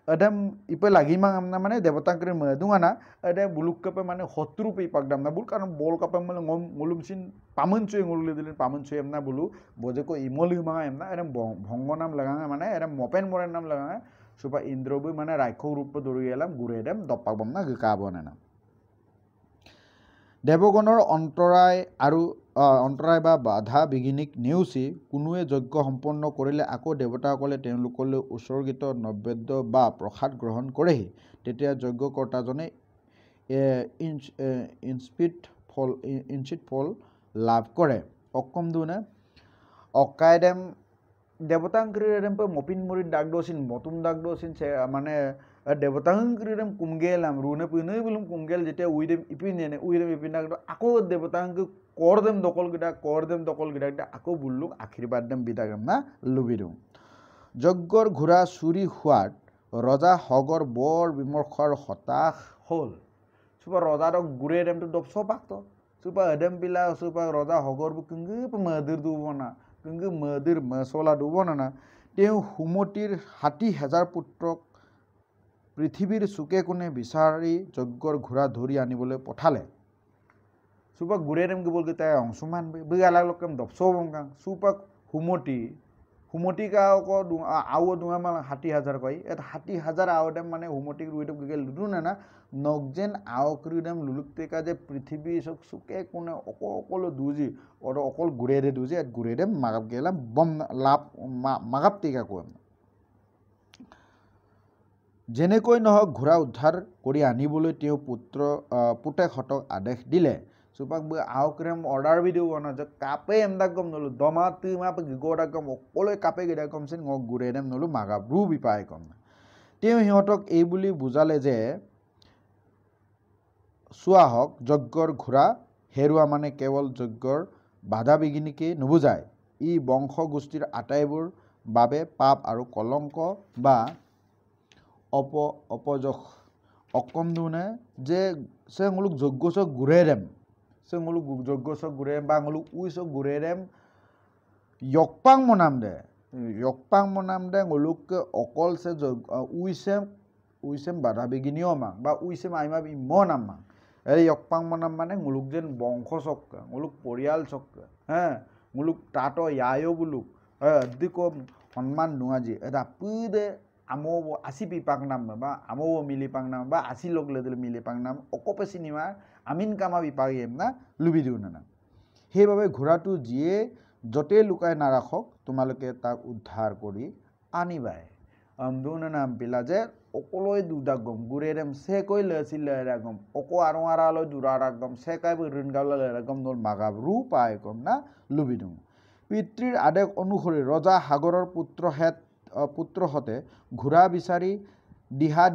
এদম ইপে লাগিমাং আমনা মানে দেবতাঙ্করে মদুঙানা এদে বুলুক কাপে মানে শত্রু পে পাকদাম না বুল কারণ বল কাপে মানে ngom মুলুমসিন পামনচুই ngulule দিলেন পামনচুই আমনা বুলু বজেকো ইমলিমা আমনা এদম ভঙ্গ নাম লাগাঙা মানে এদম মপেন মরেন নাম লাগাঙা সুপা ইন্দ্রবি মানে রাক্ষস রূপ ধরি গেলাম গুরে এদম দপাকবম না গকাবনে না দেৱগণৰ অন্তৰায় বা বাধা বিঘিনিক নেওচি কোনোৱে যজ্ঞ সম্পন্ন কৰিলে আকৌ দেৱতাসকলে তেওঁলোকলৈ উৎসৰ্গিত নৈবেদ্য বা প্ৰসাদ গ্ৰহণ কৰেহি তেতিয়া যজ্ঞকৰ্তাজনে ইঞ্চিত ফল লাভ কৰে অকম দুনে অকাইডেম দেৱতাংকৰিৰেম মপিন মুৰি দাগ দচিন মতুম দাগ দচিন মানে দেৱতাংকৰিৰেম কুমগেলাম ৰুনে পুনে বুলুম কুমগেল যেতিয়া উইদেম ইপিন আকৌ দেৱতাংক কৰদেম দকল গিটা আকৌ বুলুক আশীৰ্বাদ দেম বিদাগম না লুবি দিওঁ যজ্ঞৰ ঘোঁৰা চুৰি হোৱাত ৰজা হগৰ বৰ বিমৰ্ষৰ হতাশ হ'ল চুপা ৰজাদক গুৰে দেমটো দপছ পাকত চুপা এদেম পিলা চুপা ৰজা হগৰ কিংগ মদিৰ দুব না কিংগ মদিৰ মচলা দুব না তেওঁ সুমতিৰ ৬০,০০০ পুত্ৰক পৃথিৱীৰ চুকে কোণে বিচাৰি যজ্ঞৰ ঘোঁৰা ধৰি আনিবলৈ পঠালে সুপাক গুৰেৰেম কি বলতে তাই অংশুমান বেগালাক দপছ বংকাং সুপাক সুমতি হুমতিকা আও দুঙা মানে 60,000 কয় এটা 60,000 আওদেম মানে হুমতিক রুইদম গগে লুদু না নগজেন আওকরিদম লুলুকতেকা যে পৃথিবী সক সুকে কোনে অকল দুজি অকল গুড়েরে দুজি গুড়েরে মাগাপ গেলা বম লাভ মাগাপ টেকা কয় যেনেকৈ নহওক ঘোঁৰা উদ্ধাৰ কৰি আনিবলৈ তেওঁ পুতেকহঁতক আদেশ দিলে চুপাক আওক্ৰেম অৰ্ডাৰ বি দিব না যে কাপে এমদাক গম নলো দমা তিমা গিগোডাক গম অকলে কাপে গিদাক গম চিন ngক গুৰে দেম নলো মাগা ব্ৰু বিপাই কম তেওঁ সিহঁতক এই বুলি বুজালে যে চোৱা হওক যজ্ঞৰ ঘোঁৰা হেৰুৱা মানে কেৱল যজ্ঞৰ বাধা বিঘিনিকে নুবুজায় ই বংশ গোষ্ঠীৰ আটাইবোৰ বাবে পাপ আৰু কলংক বা অপযশ অকমদুনে যে সে nguluk যজ্ঞসক গুৰেৰেম সে nguluk যজ্ঞসক গুৰেৰেম বা nguluk উইসক গুৰেৰেম yokpang monam de nguluk অকল সে উইসেম বাধা বিঘিনিও মাং বা উইসেম আইমা বি মনাম মাং এই yokpang monam মানে nguluk যেন বংশ চক nguluk পৰিয়াল চক হ্যাঁ nguluk তাতো ইয়ায়ো বুলুক দিকো সন্মান নুয়াজি এটা পুদে আমো আসি পিপাক নাম বা আমো মিলি পাং নাম বা আসি লোক লেদল মিলি পাং নাম অকপে সিনেমা আমিন কামা বিপাক এম না লুবি দিও না সেইভাবে ঘোঁৰাটো যিয়ে যতে লুকাই নাৰাখক তোমালোকে তাক উদ্ধাৰ কৰি আনিবাই আমদুন নাম পিলা যে অকলৈ দুদাগম গুৰেৰেম সে কই লছিল ৰাগম অক আৰৱাৰালৈ দুৰাৰাগম সে কাই ৰিনগাল ৰাগম নল মাগাব ৰূ পায় কম না লুবি দিও পিতৃৰ আদেশ অনুসৰি ৰজা সাগৰৰ পুত্ৰহতে ঘোঁৰা বিচাৰি দিহা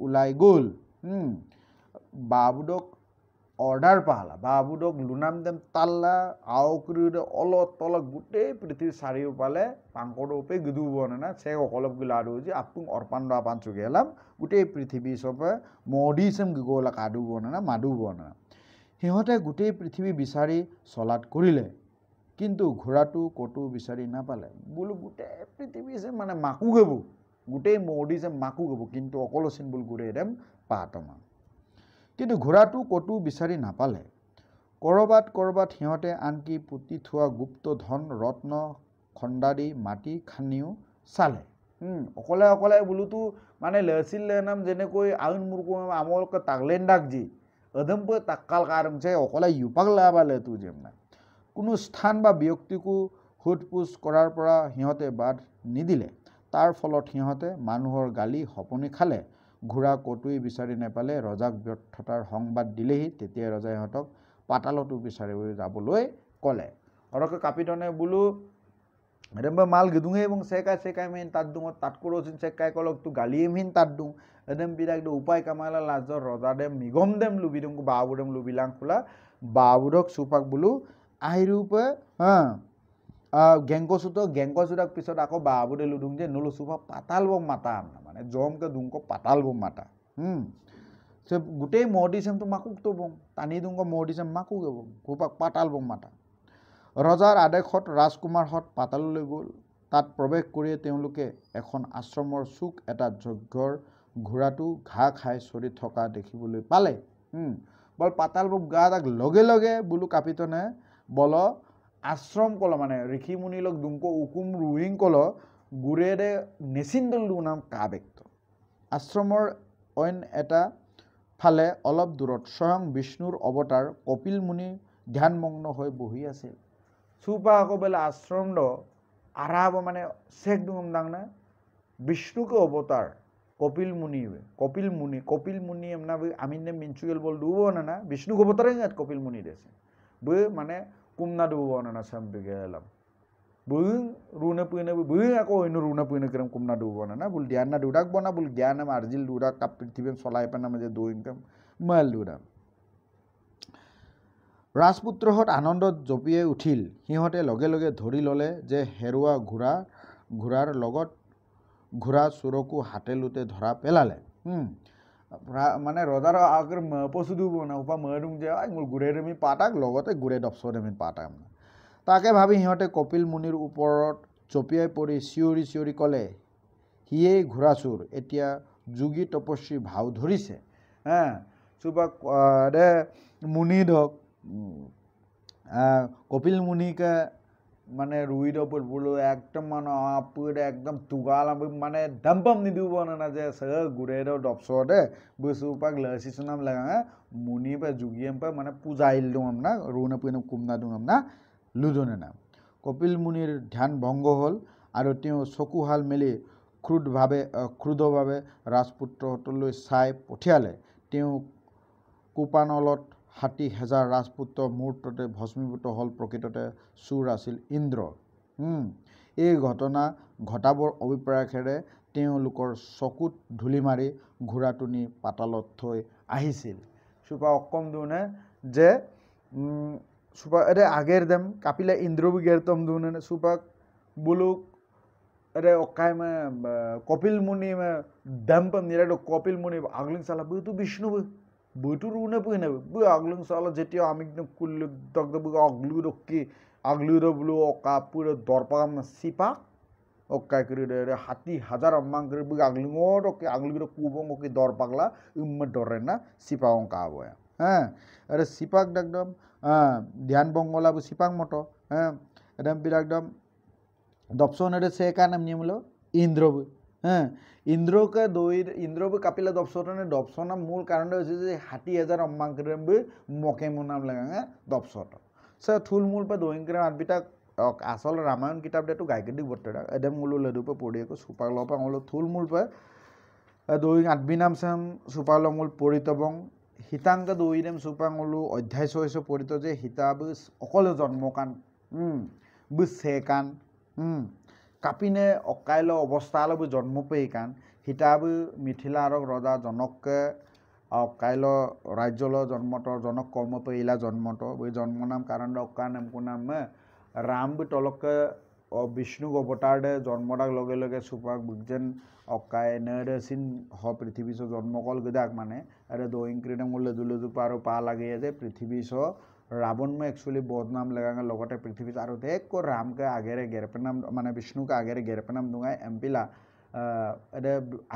ওলাই গ'ল বাবুদক অৰ্ডাৰ পালা বাবুদক লুনাম দেম তাল্লা আওকৰিৰে অলপ তলক গোটেই পৃথিৱীৰ চাৰিওফালে পাংকৰৰ ওপে গিদু বনা সে অকলপ গিলাডু যে আপুং অৰপান্দা পাঞ্চু গেলাম গোটেই পৃথিৱী সবে মডিসম গিগোলা কাডু বনা মাডু বনা সিহঁতে গোটেই পৃথিৱী বিচাৰি চলাত কৰিলে কিন্তু ঘোঁৰাটো কতো বিচাৰি নাপালে বুলু গোটেই পৃথিৱী সে মানে মাকু গবু গোটেই মডিসে মাকু গবু কিন্তু অকল সিম্বল গুৰেৰেম পাতমা কিন্তু ঘোঁৰাটো কতো বিচাৰি নাপালে কৰবাত সিহঁতে আনকি পুতি থোৱা গুপ্ত ধন ৰত্ন খণ্ডাদি মাটি খানিও চালে অকলে বুলুতো মানে লেছিল নাম যেনেকৈ আউন মুৰকো আমলক তাগলেন্ডাক জি অদম্প তাক্কাল কারমছে অকলে ইউপাক লাবালে তু যেমনা কোনো স্থান বা ব্যক্তিকো হুটপুছ কৰাৰ পৰা সিহঁতে বাদ নিদিলে তাৰ ফলত সিহঁতে মানুহৰ গালি হপনি খালে ঘোঁৰা কতোই বিচাৰি নেপালে ৰজাক ব্যৰ্থতাৰ সংবাদ দিলেহি তেতিয়া ৰজাই সিহঁতক পাতালতো বিচাৰি যাবলৈ ক'লে অৰকে কাপিটনে বুলু এদম্বা মাল গিদুঙে এবং সেকাই মেন তাত দুঙ তাত করছিন সেকাই কলক তু গালিয়ে মিন তাত দুং এদম বিরাক উপায় কামালা লাজর রজা দেম নিগম দেম লুবিদুং বাবুদেম লুবিলাং খোলা বাবুদক সুপাক বুলু আহিরূপে গেংকসুদাক পিছত আকৌ বাবুদে লুদুং যে নলু সুপা পাতাল বম মাতা মানে জমকে দুংক পাতাল বম মাতা সে গোটেই মডিসেম তো মাকুক তো বম টানি দুংক মডিসেম মাকু গব সুপাক পাতাল বম মাতা ৰজাৰ আদেশত ৰাজকুমাৰহঁত পাতাললৈ গ'ল তাত প্ৰৱেশ কৰিয়ে তেওঁলোকে এখন আশ্ৰমৰ চুক এটা যজ্ঞৰ ঘোঁৰাটো ঘাঁ খাই চৰি থকা দেখিবলৈ পালে বল পাতাল বম গাদাক লগে বুলু কাপিটনে বল আশ্ৰম কল মানে ঋষি মুনিলক দুংক উকুম ৰুহিং কল গুৰেৰে নেচিন্দল নাম কাবেক্ত আশ্ৰমৰ অইন এটা ফালে অলপ দূৰত স্বয়ং বিষ্ণুৰ অৱতাৰ কপিল মুনি ধ্যানমগ্ন হৈ বহি আছিল সুপা আকৌ বেলা আশ্রম দ আরাব মানে শেখ দুম দাং না বিষ্ণু के अवतार कपिल मुनि एमना आमिन ने मिनचुगल बोल दुबो ना विष्णु के अवतार है कपिल मुनि देसे बे माने कुमना दुबो ना सम बिगेलम बुं रुना पुने बुं आको इनो रुना पुने करम कुमना दुबो ना बुल ध्यान ना दुडाक बना बुल ज्ञान मार्जिल दुडाक का पृथ्वी सलाय पना मजे दो इनकम माल दुडा ৰাজপুত্ৰহঁত আনন্দত জপিয়াই উঠিল সিহঁতে লগে ধৰি ল'লে যে হেৰুৱা ঘোঁৰাৰ লগত ঘোঁৰা চোৰকো হাতে লুতে ধৰা পেলালে মানে ৰজাৰ আগৰ পচু দিব না উপা মৰুং যে গুৰেৰেমি পাতাক লগতে গুৰে দপছৰেমি পাতাক তাকে ভাবি সিহঁতে কপিল মুনিৰ ওপৰত জপিয়াই পৰি চিঞৰি ক'লে সিয়েই ঘোঁৰা চোৰ এতিয়া যোগী তপস্বী ভাও ধৰিছে চুপা মুনি ধক কপিল মুনি के মানে রুইড বলো একদম মানে আপুর একদম তুগালাম মানে দাম্পাম নিদিব না যে সে গুড়ে ডপসদে বসুপাক লসিসনাম লাগা মুনি বা যুগিয়াম পা মানে পূজাইল দম না রুনা পুনে কুমনা দম না লুজনে না কপিল মুনির ধ্যান ভঙ্গ হল আর চকুহাল মেলি ক্ৰুদ্ধভাৱে ৰাজপুত্ৰহঁতলৈ চাই পঠিয়ালে কোপানলত ৬০,০০০ ৰাজপুত্ৰ মুহূৰ্ততে ভস্মীভূত হ'ল প্ৰকৃততে চোৰ আছিল ইন্দ্ৰ এই ঘটনা ঘটাবৰ অভিপ্ৰায়েৰে তেওঁলোকৰ চকুত ধূলি মাৰি ঘোঁৰাটো নি পাতালত থৈ আহিছিল সুপা অকম দুনে যে সুপা এৰে আগেৰ দেম কাপিলে ইন্দ্ৰবি গেৰতম দুনে সুপাক বুলুক अरे ओकाय में कपिल मुनि में दम पर निराडो कपिल मुनि आगलिंग साला बु तू विष्णु बु तू रूने पुने बु आगलिंग साला जेतिया आमिक न कुल दग बु आगलु रक्की आगलु रो ब्लू ओका पूरे दरपाम सिपा ओकाय करी रे हाथी हजार अम्मांग करी बु आगलिंग रक्की आगलु रो कुबों ओके दरपागला उम्म डरे ना सिपाओं का आबोया हैं अरे सिपाक एकदम ध्यान बंगला बु सिपाक मतो हैं एकदम बिरागदम দপসনেরে সে কানাম নিমলো ইন্দ্রবু হ্যাঁ ইন্দ্রকে ইন্দ্রবু কাপিলা দপসনে দপসনা মূল কারণটা হচ্ছে যে ৬০,০০০ অম্মাঙ্করেবু মকে মুনাম লাগা দপসট সে থুলমূল পা দইঙ্করে আটবিটা আসল রামায়ণ কিতাব দেটো গাইকেদি বট্টেরা এদম মুলো লেদুপে পড়িয়েকো সুপাগলপা হলো থুলমূল পা দইং আটবিনাম সাম সুপাগলমূল পড়িতবং হিতাঙ্ক দইরেম সুপাঙলু অধ্যায় ৬০০ পড়িত যে হিতাবু অকলে জন্মকান বু সেকান কাপিনে অকাইল অৱস্থালৈ জন্ম পেই কান হিতাবু মিথিলাৰ ৰজা জনককে অকাইল ৰাজ্যলৈ জন্মত জনক কৰ্ম পেইলা জন্মত বৈ জন্ম নাম কাৰণ অকা নাম কোনাম ৰাম বি তলকে বিষ্ণুক অৱতাৰ দে জন্মদাক লগে লগে সুপাক বুকজেন অকাই নেৰেচিন হ পৃথিৱী জন্ম কল গদাক মানে আৰে দইংক্ৰিনে মূল্য দুলজুপা আৰু পা লাগে যে পৃথিৱী रावण में एक्चुअली बदनाम लगाएंगे लगते पृथ्वी और देख को राम के आगे गेरपेनाम माने विष्णु के आगे गेरपेनाम दूंगा एमपीला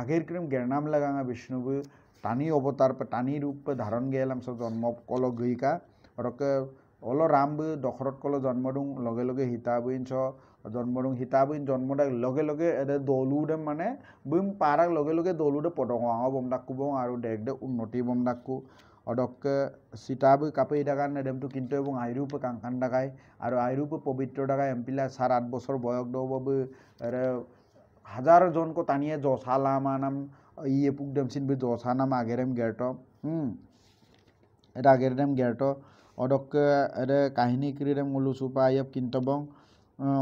आगे क्रम गेरनाम लगाएंगे विष्णु भी टानी अवतार पे टानी रूप पे धारण गए सब जन्म कलो गई का और ओलो राम भी दशरथ कलो जन्म दूँ लगे लगे हिताबुन जन्म दूँ हिताबुन जन्म दाक लगे लगे दलुदे माने बुम पाराक लगे लगे दलुदे पदकों बम दाकुब और देख दे उन्नति बम दाकू অদকে সীতাবু কাপেই ডাকান নেদেমটো কিন্তু এবং আইরূপ কাঙ্কান ডাকায় আর আইরূপ পবিত্র ডাকায় এমপিলা ৭-৮ বছর বয়স দবু হাজার জনকো টানিয়ে জসালামা নাম ইয়ে পুক দেমসিন বি জসা নাম আগেরেম গেরট এটা আগেরেম গেরট অদকে এরে কাহিনী ক্রিরেম মুলু সুপা আইব কিন্তবং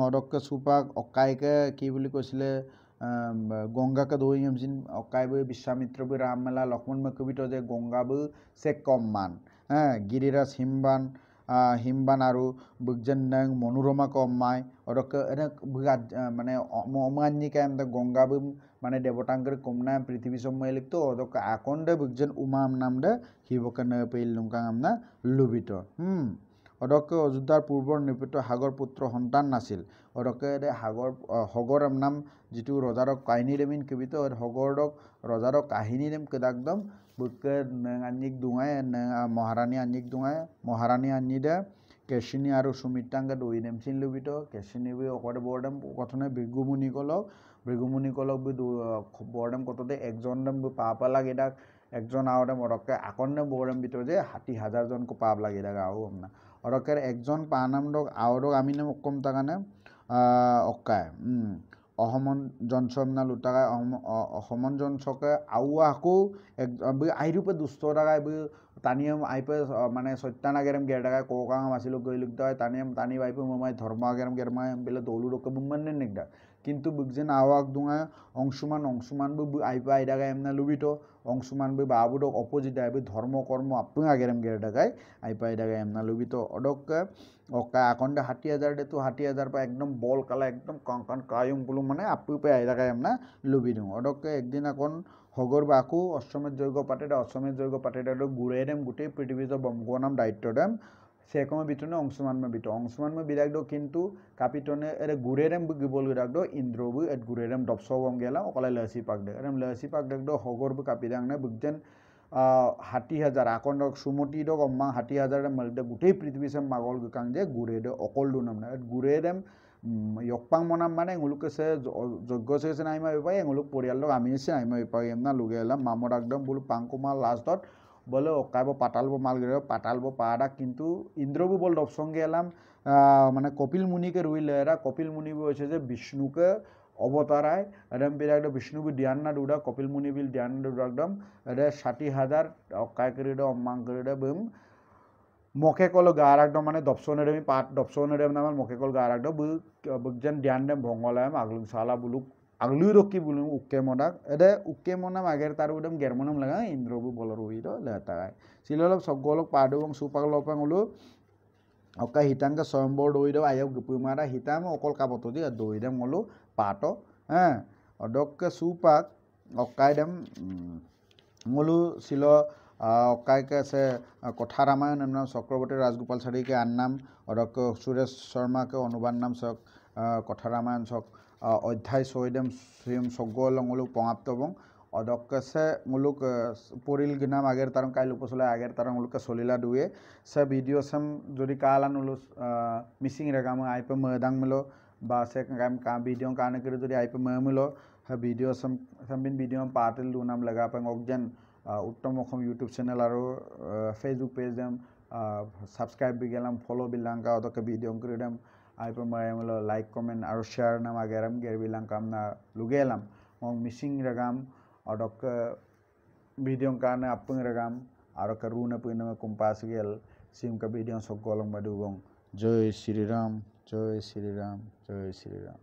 অদকে সুপাক অকাইকে কি বুলি কৈছিলে গঙ্গাকে দৌড়ি এমসিন অকাইবু বিশ্বামিত্রবু রাম মেলা লক্ষ্মণ में कवित जे गंगाबु से कम मान गिरिराज हिमबान और बुगजन नंग मनोरमा को अम्माय और माने अमान्य का गंगाबु माने देवतांकर कमना पृथ्वी समय लिखतो और आकंडे बुगजन उमाम नाम दे हिबके न पेल लुंका नामना लुबित অদকে অযোধ্যাৰ পূৰ্বৰ নিপিত সাগৰ পুত্ৰ সন্তান নাছিল অদকে হগৰ নাম যিটো ৰজাৰক কাহিনী ৰেমিন কবিত হগৰক ৰজাৰক কাহিনী ৰেম কেদাকদম বুকে আনিক দুঙাই মহাৰাণী আনিক দুঙাই মহাৰাণী আনি দে কেশিনী আৰু সুমিত্ৰাংকে দৈ নেমচিন লুবিত কেশিনী বি অকলে বৰডেম কথনে ভৃগুমুনি কলক বি বৰডেম কততে একজন দেম পাপা লাগে দাক একজন আওডে মৰকে আকন্নে বৰডেম ভিতৰ যে ৬০,০০০ জনকো পাপ লাগে দাক আও আমনা অৰকেৰ একজন পানামডক আওডক আমি নাম কম তাকানে অকায় অসমন জনসমনা লুটাকায় অসমন জনসকে আউয়া আকো আইরূপে দুষ্ট টাকায় বি টানিয়াম আইপে মানে সত্যান আগেরম গেরডাকায় কোকাং মাসিলো গইলুক দায় টানিয়াম টানি বাইপে মোমাই ধর্ম আগেরম গেরমায় বেলে দৌলু রকে বুমানে নেকদা কিন্তু বুকজেন আওয়াক দুঙা Anshuman B আইপে আইডাকায় এমনা লুবিত Anshuman B বাবুডক opposite IB ধর্ম কর্ম আপং আগেরম গেরডাকায় আইপে আইডাকায় এমনা লুবিত অডক অকা আকন্ডে ৬০,০০০ দে তো ৬০,০০০ পা একদম বল কালা একদম কাঙ্কান কায়ুম পুলু মানে আপুপে আইডাকায় এমনা লুবি দিওঁ অডকে একদিন আকন হগর বাকু অশ্বমেধ যজ্ঞ পাতে ঘুরে দেম গোটেই পৃথিবীত বমগনাম দায়িত্ব দেম সেকমে বিতনে অংশুমান মে বিরাগ দো কিন্তু কাপিটনে এরে ঘুরে দেম গিবল বিরাগ দো ইন্দ্রবু ঘুরে দেম দপসবম গেলা অকলে লসি পাক দে এরম লসি পাক দেক দো হগর বু কাপিদাং নে বুকজেন হাতি হাজাৰ আকন দক সুমতি দক অম্মা হাতি হাজাৰ মালদে গোটেই পৃথিৱী sem magol গকাং যে গুৰে দে অকল দু নাম না গুৰে দেম yokpang monam মানে nguluk se যোগ্য se নাই মা পাই nguluk পৰিয়াল লগ আমি se নাই মা পাই এমনা লগে এলা মামর একদম বল পাংকুমা লাস্টত বলে অকাইব পাতালবো মাল গরে পাতালবো পাড়া কিন্তু ইন্দ্রবু বল দপসঙ্গে এলাম মানে কপিল মুনিকে রুইলে এরা কপিল মুনি হয়েছে যে বিষ্ণুকে অবতারায় এরম বিরাট বিষ্ণুবি ধ্যান না দুডা কপিল মুনি বিল ধ্যান দুডা একদম এরা 60,000 অকাই করে অম্মাং করে বম মকে কল গার একদম মানে দপসনের আমি পাট দপসনের নাম মকে কল গার একদম বুকজন ধ্যান দেম ভঙ্গলাম আগলুং সালা বুলুক আগলুই রকি বুলুং উক্কে মডাক এদে উক্কে মনাম আগের তার উদম গেরমনম লাগা ইন্দ্রবু বলর উইর লেতাগায় সিললক সগলক পাডুং সুপাগলপাং উলু অকা হিতাংকে স্বয়ম্বর দইদ আয়ক গুপুমারা হিতাম অকল কাবতো দি দইদম মলু পাটো হ্যাঁ অডককে সুপাক অকাইদম মলু সিল অকাইকে আছে কথা রামায়ণ নাম চক্রবর্তী রাজগোপাল চারিকে আন নাম অডক সুরেশ শর্মাকে অনুবাদ নাম চক কথা রামায়ণ চক অধ্যায় ছয়দম সুয়ম সগলংলুক পঙাপ্তবং অদকছে মুলুক পরিল গিনাম আগের তারং কাইল উপসলে আগের তারং মুলুকে সলিলা দুয়ে সে ভিডিও সাম যদি কালান উলু মিসিং রেগাম আইপে মদাং মিলো বা সে কা ভিডিও কানে করে যদি আইপে মিলো হ্যাঁ ভিডিও সামবিন ভিডিও পাতিল দু নাম লাগা পাং অকজেন উত্তম অসম ইউটিউব চ্যানেল আর ফেসবুক পেজ দেম সাবস্ক্রাইব বি গেলাম ফলো বিলাঙ্কা অদকে ভিডিও করে দেম আইপে মিলো লাইক কমেন্ট আর শেয়ার নাম আগেরাম গের বিলাঙ্কা আমনা লুগেলাম মিসিং রেগাম অডক ভিডিও কানে আপং রেগাম আর রুনা পুইনা কুম্পাস গেল সিম কা ভিডিও সগলং বাদুবং জয় শ্রীরাম জয় শ্রীরাম জয় শ্রীরাম